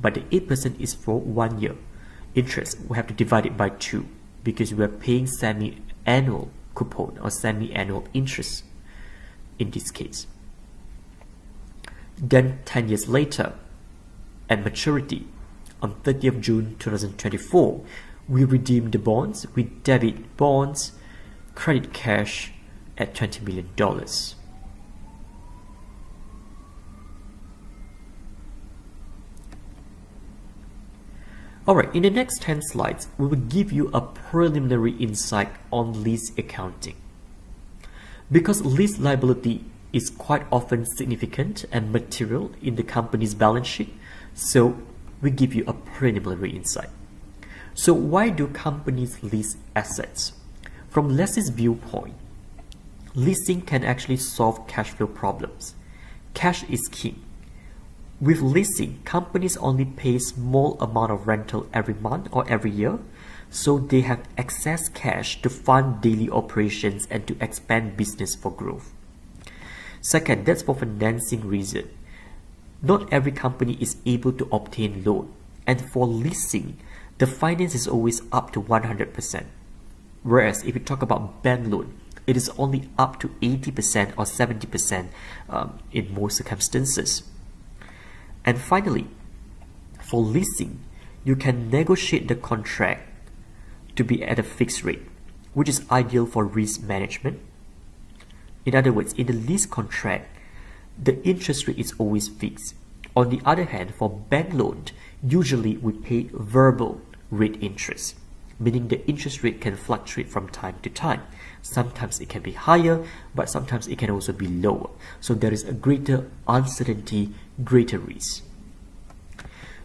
But the 8% is for 1 year. Interest, we have to divide it by 2 because we are paying semi-annual coupon or semi-annual interest in this case. Then 10 years later, at maturity, on 30th June 2024, we redeem the bonds, we debit bonds, credit cash at $20 million. Alright, in the next 10 slides, we will give you a preliminary insight on lease accounting. Because lease liability is quite often significant and material in the company's balance sheet, so we give you a preliminary insight. So why do companies lease assets? From lessee's viewpoint, leasing can actually solve cash flow problems. cash is king. With leasing, companies only pay small amount of rental every month or every year, so they have excess cash to fund daily operations and to expand business for growth. Second, that's for financing reason. Not every company is able to obtain loan, and for leasing, the finance is always up to 100%. Whereas if you talk about bank loan, it is only up to 80% or 70% in most circumstances. And finally, for leasing, you can negotiate the contract to be at a fixed rate, which is ideal for risk management. In other words, in the lease contract, the interest rate is always fixed. On the other hand, for bank loan, usually we pay variable rate interest, meaning the interest rate can fluctuate from time to time. Sometimes it can be higher, but sometimes it can also be lower. So there is a greater uncertainty, greater risk.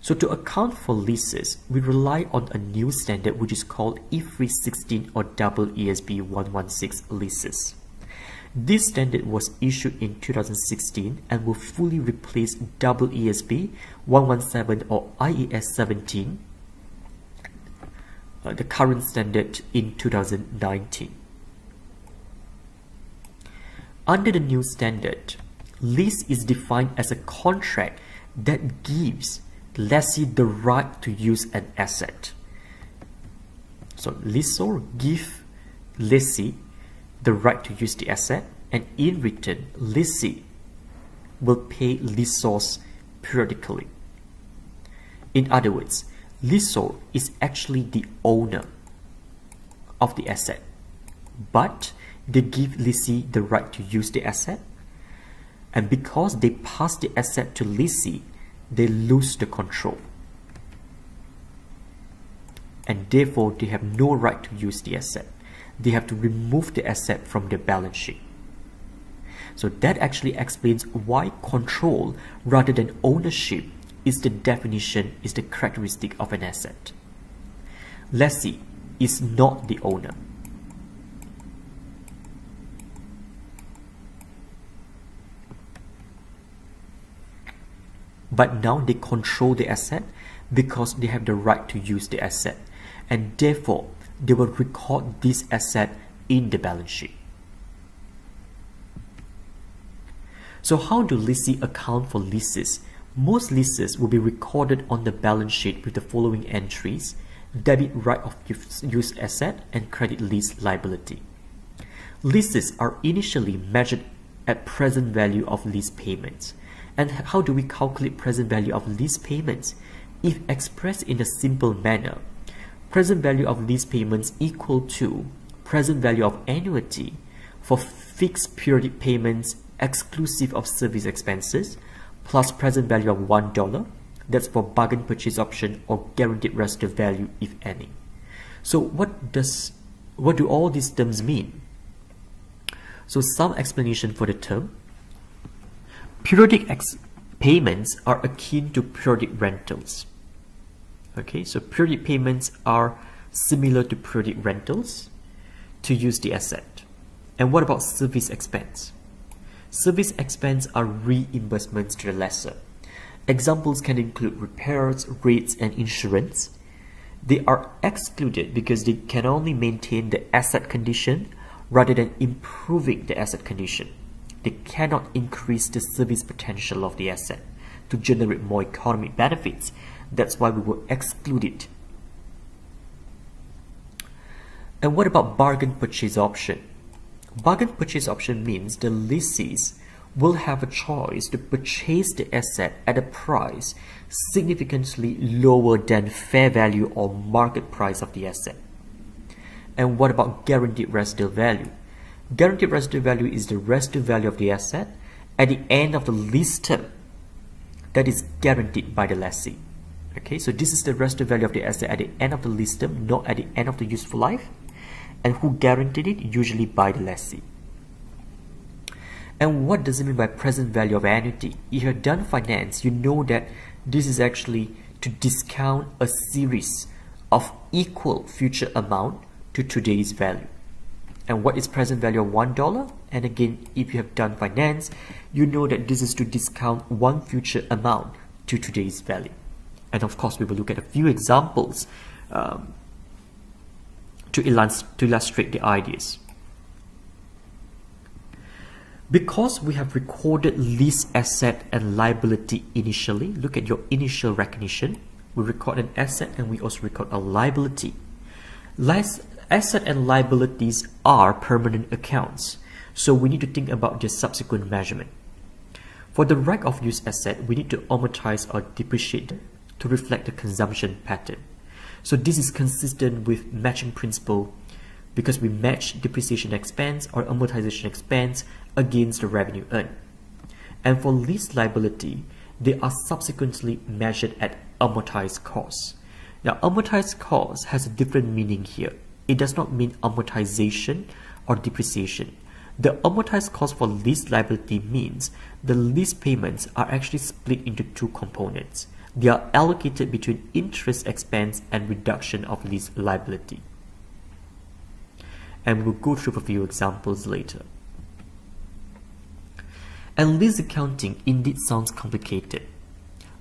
So to account for leases, we rely on a new standard which is called IFRS 16 or ESB 116 leases. This standard was issued in 2016 and will fully replace ESB 117 or IAS 17, the current standard, in 2019. Under the new standard, lease is defined as a contract that gives lessee the right to use an asset. So lessor gives lessee the right to use the asset, and in return, lessee will pay lessors periodically. In other words, lessor is actually the owner of the asset, but they give lessee the right to use the asset, and because they pass the asset to lessee, they lose the control, and therefore they have no right to use the asset. They have to remove the asset from their balance sheet. So that actually explains why control rather than ownership is the definition, is the characteristic of an asset. Lessee is not the owner. But now they control the asset because they have the right to use the asset, and therefore they will record this asset in the balance sheet. So how do lessee account for leases? Most leases will be recorded on the balance sheet with the following entries: debit right of use asset and credit lease liability. Leases are initially measured at present value of lease payments. And how do we calculate present value of lease payments? If expressed in a simple manner, present value of lease payments equal to present value of annuity for fixed periodic payments exclusive of service expenses plus present value of $1, that's for bargain purchase option or guaranteed residual value if any. So what do all these terms mean? So some explanation for the term. Periodic payments are akin to periodic rentals. Okay, so periodic payments are similar to periodic rentals to use the asset. And what about service expense? Service expense are reimbursements to the lessor. Examples can include repairs, rates, and insurance. They are excluded because they can only maintain the asset condition rather than improving the asset condition. They cannot increase the service potential of the asset to generate more economic benefits. That's why we will exclude it. And what about bargain purchase option? Bargain purchase option means the lessees will have a choice to purchase the asset at a price significantly lower than fair value or market price of the asset. And what about guaranteed residual value? Guaranteed residual value is the residual value of the asset at the end of the lease term that is guaranteed by the lessee. Okay, so this is the residual value of the asset at the end of the lease term, not at the end of the useful life. And who guaranteed it? Usually by the lessee. And what does it mean by present value of annuity? If you've done finance, you know that this is actually to discount a series of equal future amount to today's value. And what is present value of $1? And again, if you have done finance, you know that this is to discount one future amount to today's value. And of course, we will look at a few examples to illustrate the ideas. Because we have recorded lease asset and liability initially, look at your initial recognition. We record an asset and we also record a liability. Asset and liabilities are permanent accounts, so we need to think about their subsequent measurement. For the right of use asset, we need to amortize or depreciate to reflect the consumption pattern. So this is consistent with matching principle because we match depreciation expense or amortization expense against the revenue earned. And for lease liability, they are subsequently measured at amortized cost. Now, amortized cost has a different meaning here. It does not mean amortization or depreciation. The amortized cost for lease liability means the lease payments are actually split into two components. They are allocated between interest expense and reduction of lease liability. And we'll go through a few examples later. And lease accounting indeed sounds complicated,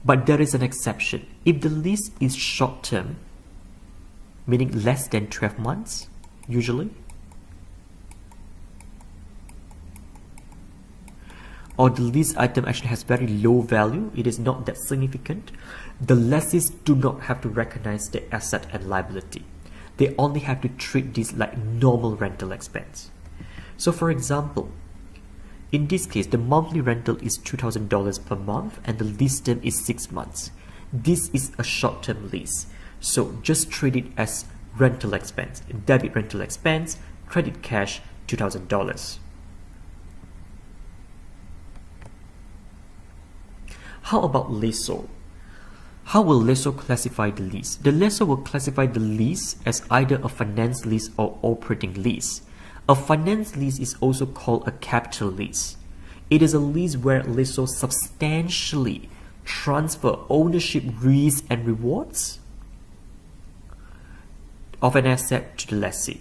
but there is an exception. If the lease is short-term, meaning less than 12 months, usually, or the lease item actually has very low value, it is not that significant, the lessees do not have to recognize the asset and liability. They only have to treat this like normal rental expense. So for example, in this case, the monthly rental is $2,000 per month and the lease term is 6 months. This is a short-term lease. So just treat it as rental expense, debit rental expense, credit cash, $2,000. How about lessor? How will lessor classify the lease? The lessor will classify the lease as either a finance lease or operating lease. A finance lease is also called a capital lease. It is a lease where lessor substantially transfer ownership risks and rewards of an asset to the lessee.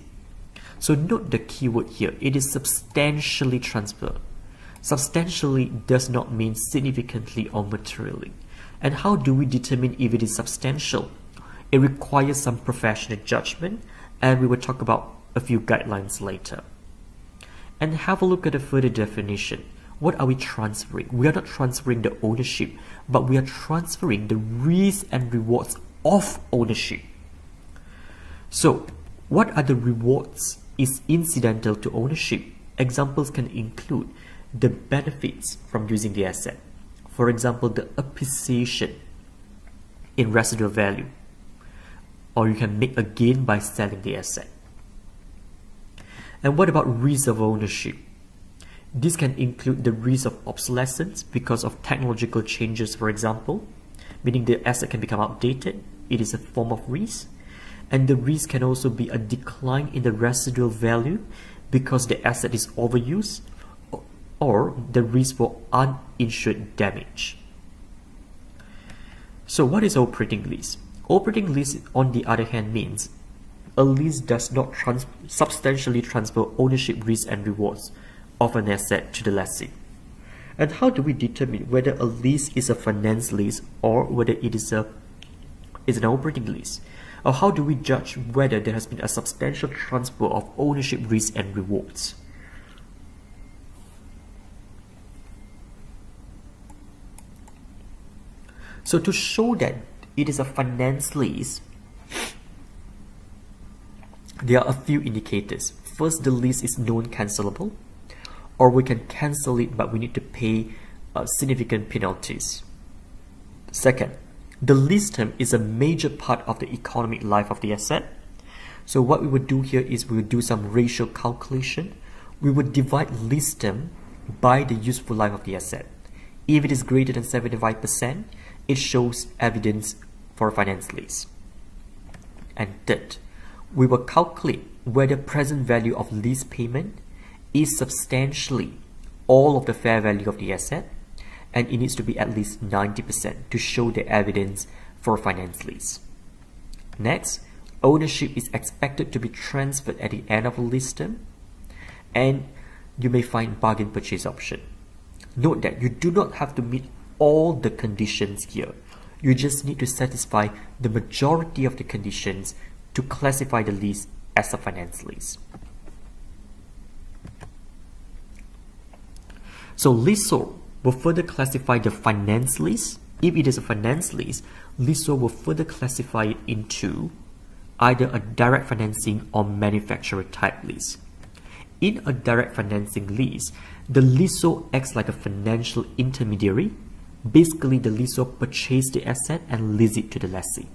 So note the keyword here. It is substantially transfer. Substantially does not mean significantly or materially. And how do we determine if it is substantial? It requires some professional judgment, and we will talk about a few guidelines later. And have a look at a further definition. What are we transferring? We are not transferring the ownership, but we are transferring the risks and rewards of ownership. So, what are the rewards is incidental to ownership? Examples can include the benefits from using the asset. For example, the appreciation in residual value, or you can make a gain by selling the asset. And what about risk of ownership? This can include the risk of obsolescence because of technological changes, for example, meaning the asset can become outdated. It is a form of risk. And the risk can also be a decline in the residual value because the asset is overused, or the risk for uninsured damage. So what is operating lease? Operating lease, on the other hand, means a lease does not substantially transfer ownership risks and rewards of an asset to the lessee. And how do we determine whether a lease is a finance lease or whether it is an operating lease? Or how do we judge whether there has been a substantial transfer of ownership risks and rewards? So to show that it is a finance lease, there are a few indicators. First, the lease is non-cancelable, or we can cancel it but we need to pay significant penalties. Second, the lease term is a major part of the economic life of the asset. So what we would do here is we would do some ratio calculation. We would divide lease term by the useful life of the asset. If it is greater than 75%, it shows evidence for a finance lease. And third, we will calculate whether present value of lease payment is substantially all of the fair value of the asset, and it needs to be at least 90% to show the evidence for a finance lease. Next, ownership is expected to be transferred at the end of a lease term. and you may find bargain purchase option. Note that you do not have to meet all the conditions here. You just need to satisfy the majority of the conditions to classify the lease as a finance lease. So lessor will further classify the finance lease. If it is a finance lease, lessor will further classify it into either a direct financing or manufacturer type lease. In a direct financing lease, the lessor acts like a financial intermediary. Basically, the lessor purchases the asset and leases it to the lessee.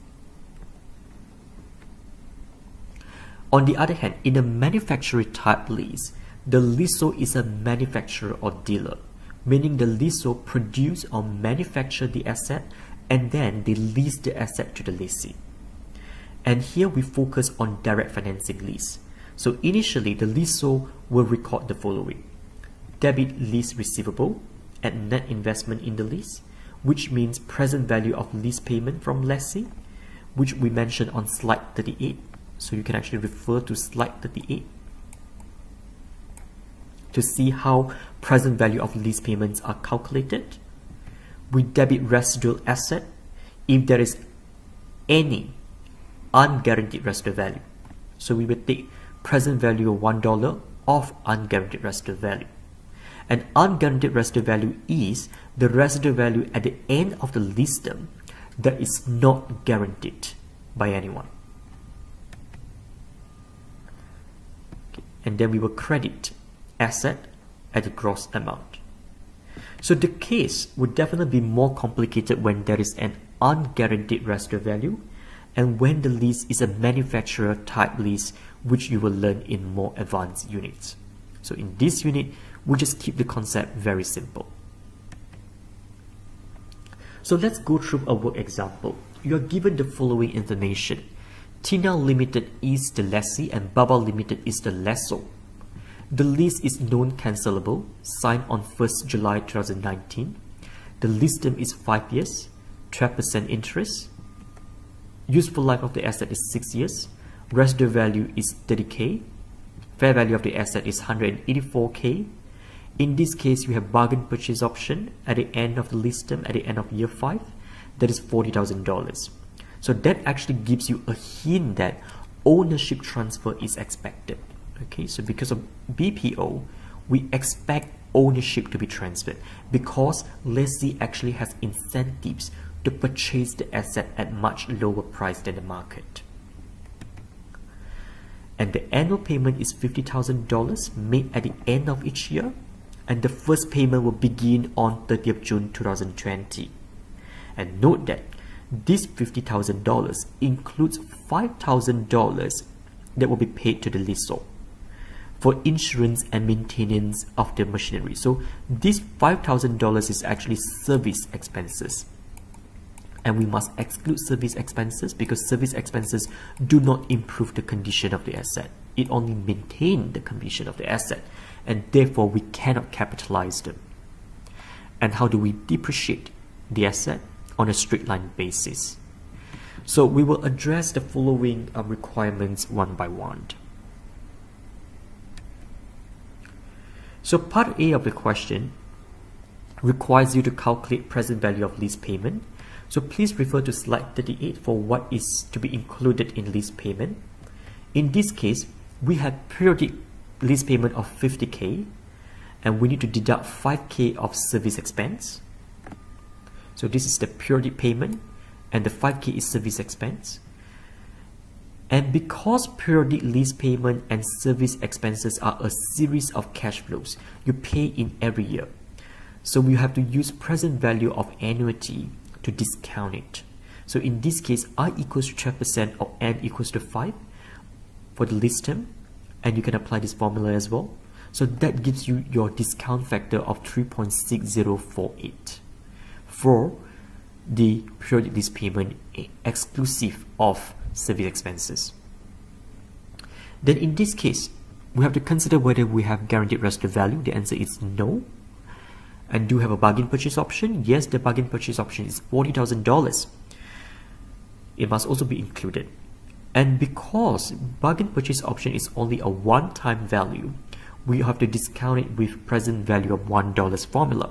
On the other hand, in a manufacturer type lease, the lessor is a manufacturer or dealer, meaning the lessor produce or manufacture the asset and then they lease the asset to the lessee. And here we focus on direct financing lease. So initially, the lessor will record the following: debit lease receivable at net investment in the lease, which means present value of lease payment from lessee, which we mentioned on slide 38. So you can actually refer to slide 38 to see how present value of lease payments are calculated. We debit residual asset if there is any unguaranteed residual value. So we will take present value of $1 of unguaranteed residual value. And unguaranteed residual value is the residual value at the end of the lease term that is not guaranteed by anyone. Okay. And then we will credit asset at the gross amount. So the case would definitely be more complicated when there is an unguaranteed residual value and when the lease is a manufacturer type lease, which you will learn in more advanced units. So in this unit, we just keep the concept very simple. So let's go through a work example. You are given the following information. Tina Limited is the lessee and Baba Limited is the lessor. The lease is non-cancelable, signed on 1st July 2019. The lease term is 5 years, 12% interest. Useful life of the asset is 6 years. Residual value is 30K. Fair value of the asset is 184K. In this case, you have bargain purchase option at the end of the lease term, at the end of year 5. That is $40,000. So that actually gives you a hint that ownership transfer is expected. Okay, so because of BPO, we expect ownership to be transferred because lessee actually has incentives to purchase the asset at much lower price than the market. And the annual payment is $50,000 made at the end of each year, and the first payment will begin on 30th June 2020. And note that this $50,000 includes $5,000 that will be paid to the lessor for insurance and maintenance of the machinery. So this $5,000 is actually service expenses. And we must exclude service expenses because service expenses do not improve the condition of the asset. It only maintains the condition of the asset, and therefore we cannot capitalize them. And how do we depreciate the asset? On a straight line basis. So we will address the following requirements one by one. So part A of the question requires you to calculate present value of lease payment. So please refer to slide 38 for what is to be included in lease payment. In this case, we have periodic lease payment of 50K and we need to deduct 5K of service expense. So this is the periodic payment and the 5K is service expense. And because periodic lease payment and service expenses are a series of cash flows, you pay in every year. So we have to use present value of annuity to discount it. So in this case, I equals to 12% or N equals to 5 for the lease term. And you can apply this formula as well. So that gives you your discount factor of 3.6048 for the periodic lease payment exclusive of service expenses. Then in this case, we have to consider whether we have guaranteed residual value. The answer is no. And do you have a bargain purchase option? Yes, the bargain purchase option is $40,000. It must also be included. And because bargain purchase option is only a one-time value, we have to discount it with present value of $1 formula,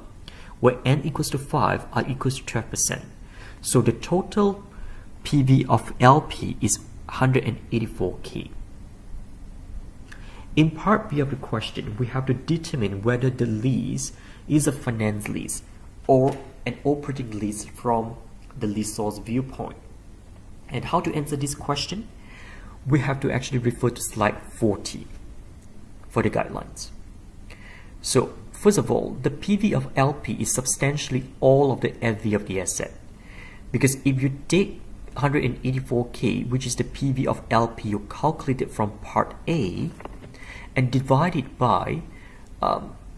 where n equals to 5 are equals to 12%. So the total PV of LP is 184K. In part B of the question, we have to determine whether the lease is a finance lease or an operating lease from the leaseor's viewpoint. And how to answer this question? We have to actually refer to slide 40 for the guidelines. So first of all, the PV of LP is substantially all of the FV of the asset. Because if you take 184K, which is the PV of LP you calculated from part A, and divide it by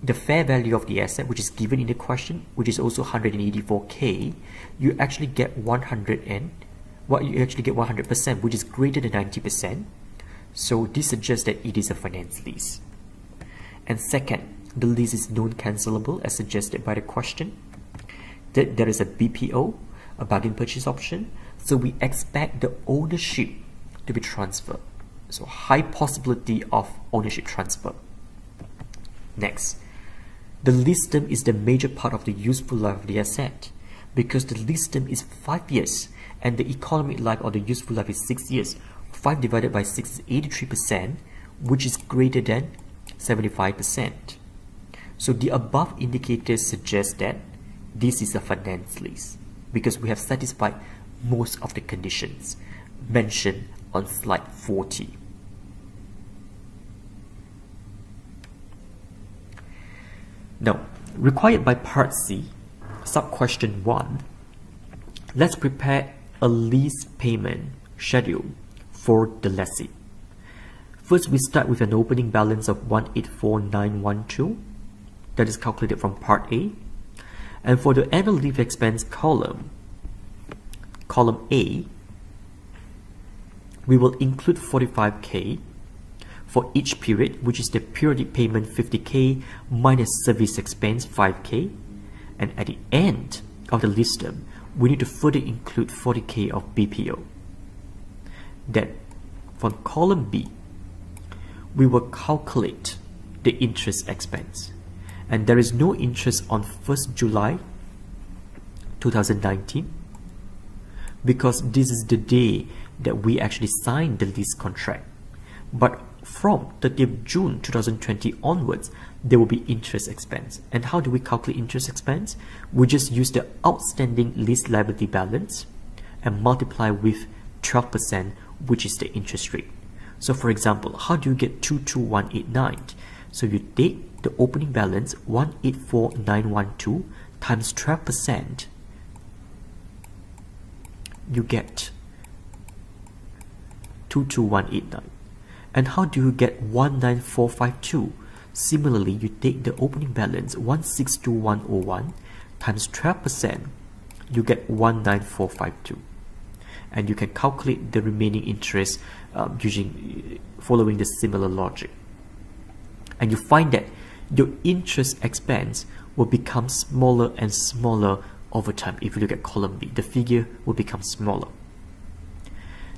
the fair value of the asset, which is given in the question, which is also 184K, you actually get 100%, which is greater than 90%. So this suggests that it is a finance lease. And second, the lease is non-cancelable as suggested by the question. That there is a BPO, a bargain purchase option, so we expect the ownership to be transferred. So high possibility of ownership transfer. Next, the lease term is the major part of the useful life of the asset, because the lease term is 5 years and the economic life or the useful life is 6 years. 5 divided by 6 is 83%, which is greater than 75%. So the above indicators suggest that this is a finance lease because we have satisfied most of the conditions mentioned on slide 40. Now, required by part C, sub-question 1, let's prepare a lease payment schedule for the lessee. First, we start with an opening balance of 184,912 that is calculated from part A. And for the annual leave expense column A, we will include 45K for each period, which is the periodic payment 50K minus service expense 5K. And at the end of the lease term, we need to further include 40K of BPO. Then, for column B, we will calculate the interest expense. And there is no interest on 1st July 2019 because this is the day that we actually signed the lease contract. But from 30th June 2020 onwards, there will be interest expense. And how do we calculate interest expense? We just use the outstanding lease liability balance and multiply with 12%, which is the interest rate. So for example, how do you get 22189? So you take the opening balance 184,912 times 12%, you get 22189. And how do you get 19452? Similarly, you take the opening balance 162101 times 12%, you get 19452. And you can calculate the remaining interest following the similar logic. And you find that your interest expense will become smaller and smaller over time. If you look at column B, the figure will become smaller.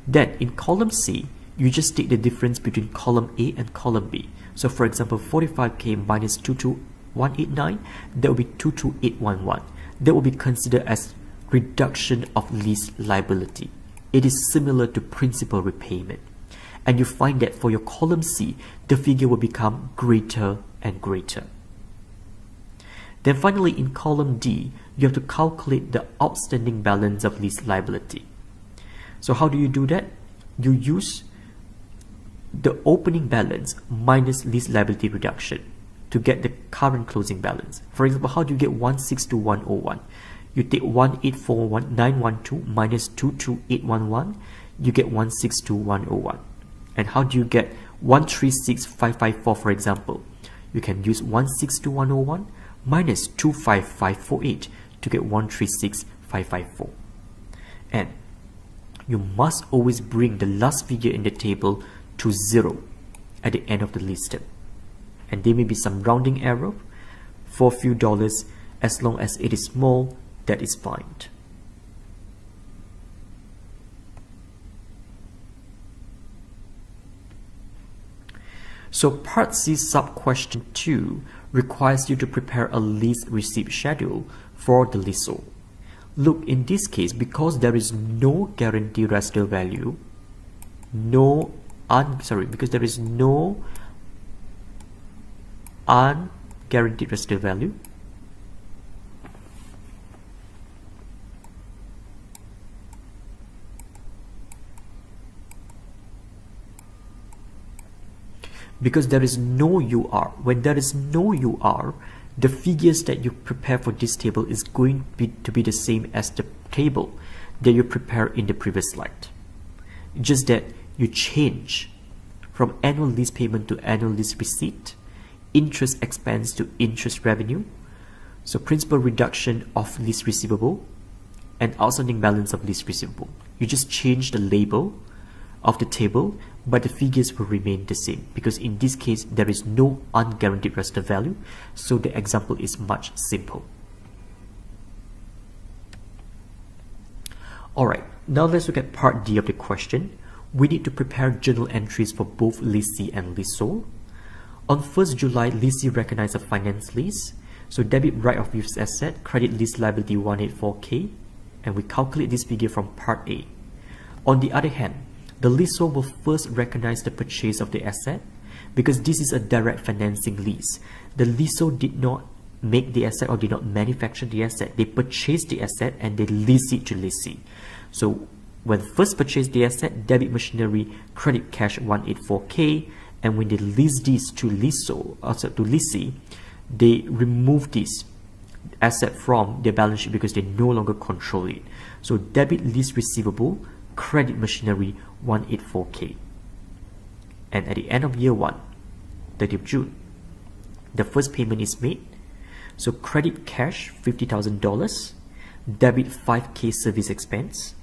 Then in column C, you just take the difference between column A and column B. So for example, 45K minus 22189, that will be 22811. That will be considered as reduction of lease liability. It is similar to principal repayment. And you find that for your column C, the figure will become greater and greater. Then finally in column D, you have to calculate the outstanding balance of lease liability. So how do you do that? You use the opening balance minus lease liability reduction to get the current closing balance. For example, how do you get 162,101? You take 184,912 minus 22811, you get 162,101. And how do you get 136,554, for example? You can use 162,101 minus 25548 to get 136,554. And you must always bring the last figure in the table to 0 at the end of the lease term. And there may be some rounding error for a few dollars. As long as it is small, that is fine. So Part C sub-question 2 requires you to prepare a lease receipt schedule for the lessor. Look, in this case, because there is no guaranteed residual value, because there is no unguaranteed residual value, because there is no UR. When there is no UR, the figures that you prepare for this table is going to be the same as the table that you prepare in the previous slide. Just that you change from annual lease payment to annual lease receipt, interest expense to interest revenue, so principal reduction of lease receivable, and outstanding balance of lease receivable. You just change the label of the table, but the figures will remain the same, because in this case there is no unguaranteed residual value, so the example is much simple. Alright, now let's look at part D of the question. We need to prepare journal entries for both lessee and lessor. On 1st July, lessee recognized a finance lease, so debit right of use asset, credit lease liability 184K, and we calculate this figure from part A. On the other hand, the lessor will first recognize the purchase of the asset, because this is a direct financing lease. The lessor did not make the asset or did not manufacture the asset. They purchased the asset and they lease it to lessee. So when first purchased the asset, debit machinery, credit cash 184K, and when they lease this to lessee, they remove this asset from their balance sheet because they no longer control it. So debit lease receivable, credit machinery 184K. And at the end of year 1, 30th June, the first payment is made. So credit cash $50,000, debit 5K service expense,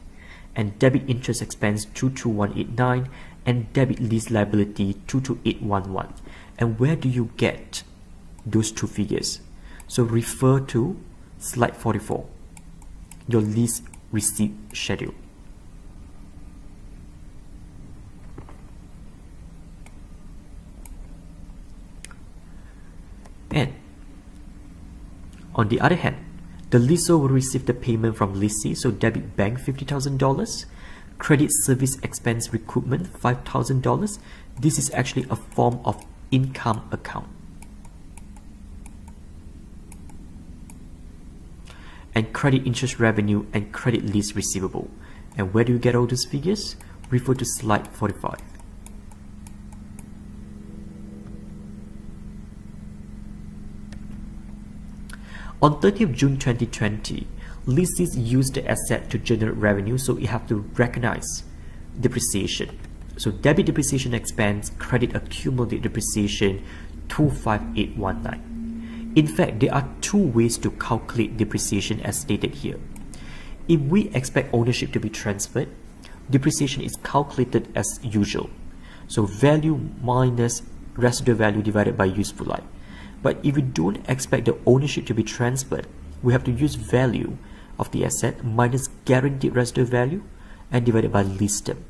and debit interest expense 22189, and debit lease liability 22811. And where do you get those two figures? So refer to slide 44, your lease receipt schedule. And on the other hand, the lessor will receive the payment from lessee, so debit bank $50,000, credit service expense recoupment $5,000. This is actually a form of income account. And credit interest revenue and credit lease receivable. And where do you get all those figures? Refer to slide 45. On 30th June 2020, lessees used the asset to generate revenue, so you have to recognize depreciation. So debit depreciation expense, credit accumulated depreciation 25819. In fact, there are two ways to calculate depreciation as stated here. If we expect ownership to be transferred, depreciation is calculated as usual. So value minus residual value divided by useful life. But if we don't expect the ownership to be transferred, we have to use value of the asset minus guaranteed residual value and divided by lease term.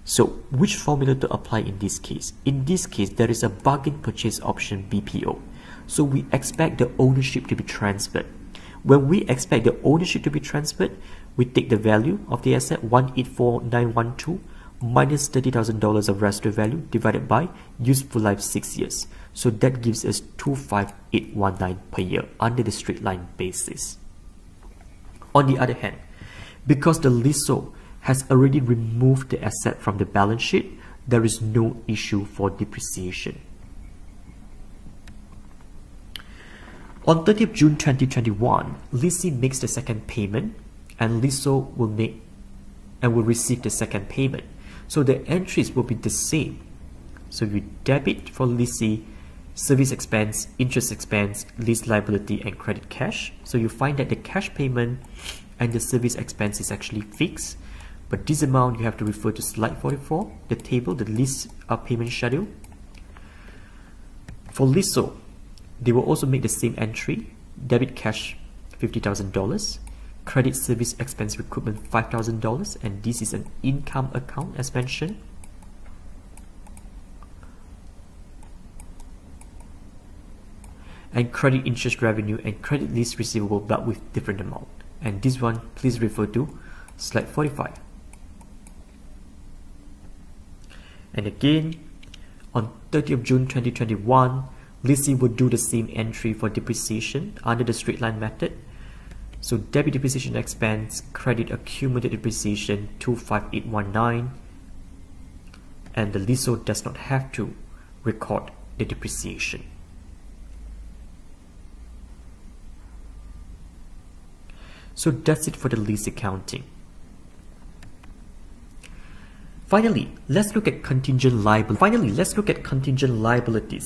So which formula to apply in this case? In this case, there is a bargain purchase option BPO. So we expect the ownership to be transferred. When we expect the ownership to be transferred, we take the value of the asset 184912 minus $30,000 of residual value divided by useful life 6 years. So that gives us 25819 per year under the straight line basis. On the other hand, because the lessor has already removed the asset from the balance sheet, there is no issue for depreciation. On 30th June 2021, lessee makes the second payment and lessor will receive the second payment. So the entries will be the same. So you debit for lessee service expense, interest expense, lease liability, and credit cash. So you find that the cash payment and the service expense is actually fixed. But this amount you have to refer to slide 44, the table, the lease payment schedule. For lessor, they will also make the same entry, debit cash $50,000, credit service expense recoupment $5,000, and this is an income account as mentioned. and credit interest revenue and credit lease receivable but with different amount. And this one, please refer to slide 45. And again, on 30th June 2021, lessee would do the same entry for depreciation under the straight line method. So debit depreciation expense, credit accumulated depreciation 25819, and the lessor does not have to record the depreciation. So that's it for the lease accounting. Finally, let's look at contingent liabilities.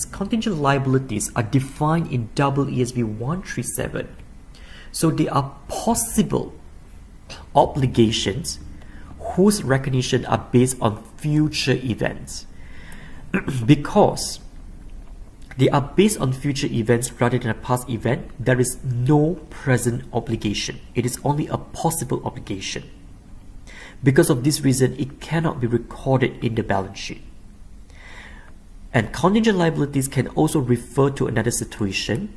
Contingent liabilities are defined in ESV 137. So they are possible obligations whose recognition are based on future events. Because they are based on future events rather than a past event, there is no present obligation. It is only a possible obligation. Because of this reason, it cannot be recorded in the balance sheet. And contingent liabilities can also refer to another situation.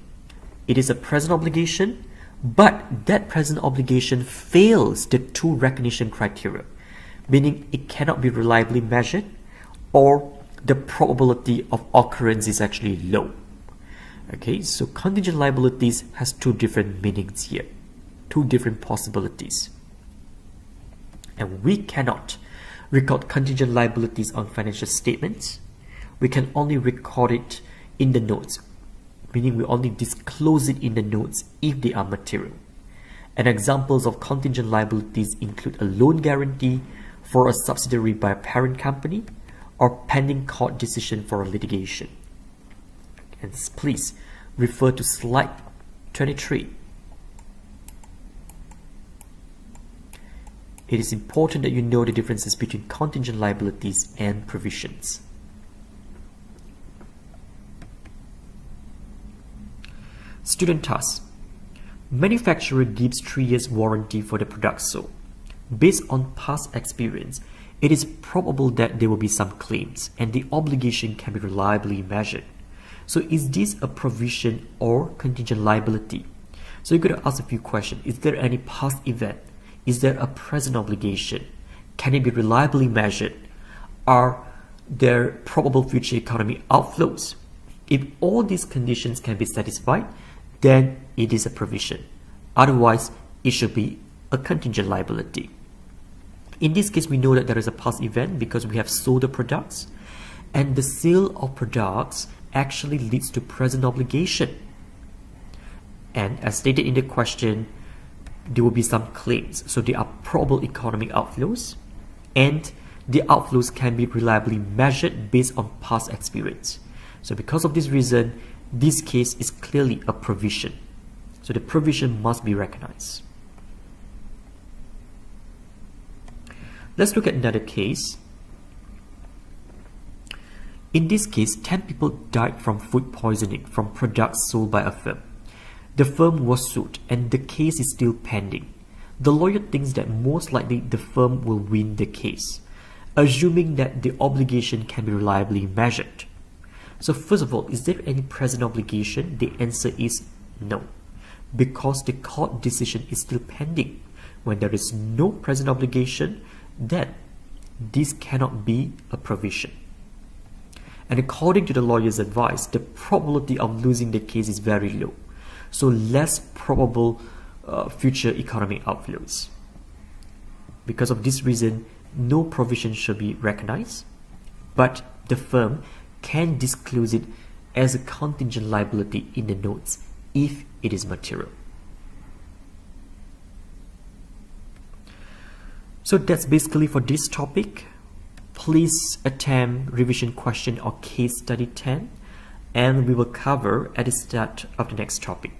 It is a present obligation, but that present obligation fails the two recognition criteria, meaning it cannot be reliably measured or the probability of occurrence is actually low. Okay, so contingent liabilities has two different meanings here, two different possibilities. And we cannot record contingent liabilities on financial statements. We can only record it in the notes, meaning we only disclose it in the notes if they are material. And examples of contingent liabilities include a loan guarantee for a subsidiary by a parent company or pending court decision for a litigation. And please refer to slide 23. It is important that you know the differences between contingent liabilities and provisions. Student task. Manufacturer gives 3 years warranty for the product sold. Based on past experience, it is probable that there will be some claims and the obligation can be reliably measured. So is this a provision or contingent liability? So you're going to ask a few questions. Is there any past event? Is there a present obligation? Can it be reliably measured? Are there probable future economy outflows? If all these conditions can be satisfied, then it is a provision. Otherwise, it should be a contingent liability. In this case, we know that there is a past event because we have sold the products, and the sale of products actually leads to present obligation. And as stated in the question, there will be some claims. So there are probable economic outflows, and the outflows can be reliably measured based on past experience. So because of this reason, this case is clearly a provision. So the provision must be recognized. Let's look at another case. In this case, 10 people died from food poisoning from products sold by a firm. The firm was sued and the case is still pending. The lawyer thinks that most likely the firm will win the case, assuming that the obligation can be reliably measured. So first of all, is there any present obligation? The answer is no, because the court decision is still pending. When there is no present obligation, then this cannot be a provision. And according to the lawyer's advice, the probability of losing the case is very low. So less probable future economic outflows. Because of this reason, no provision should be recognized, but the firm can disclose it as a contingent liability in the notes if it is material. So that's basically for this topic. Please attempt revision question or case study 10, and we will cover at the start of the next topic.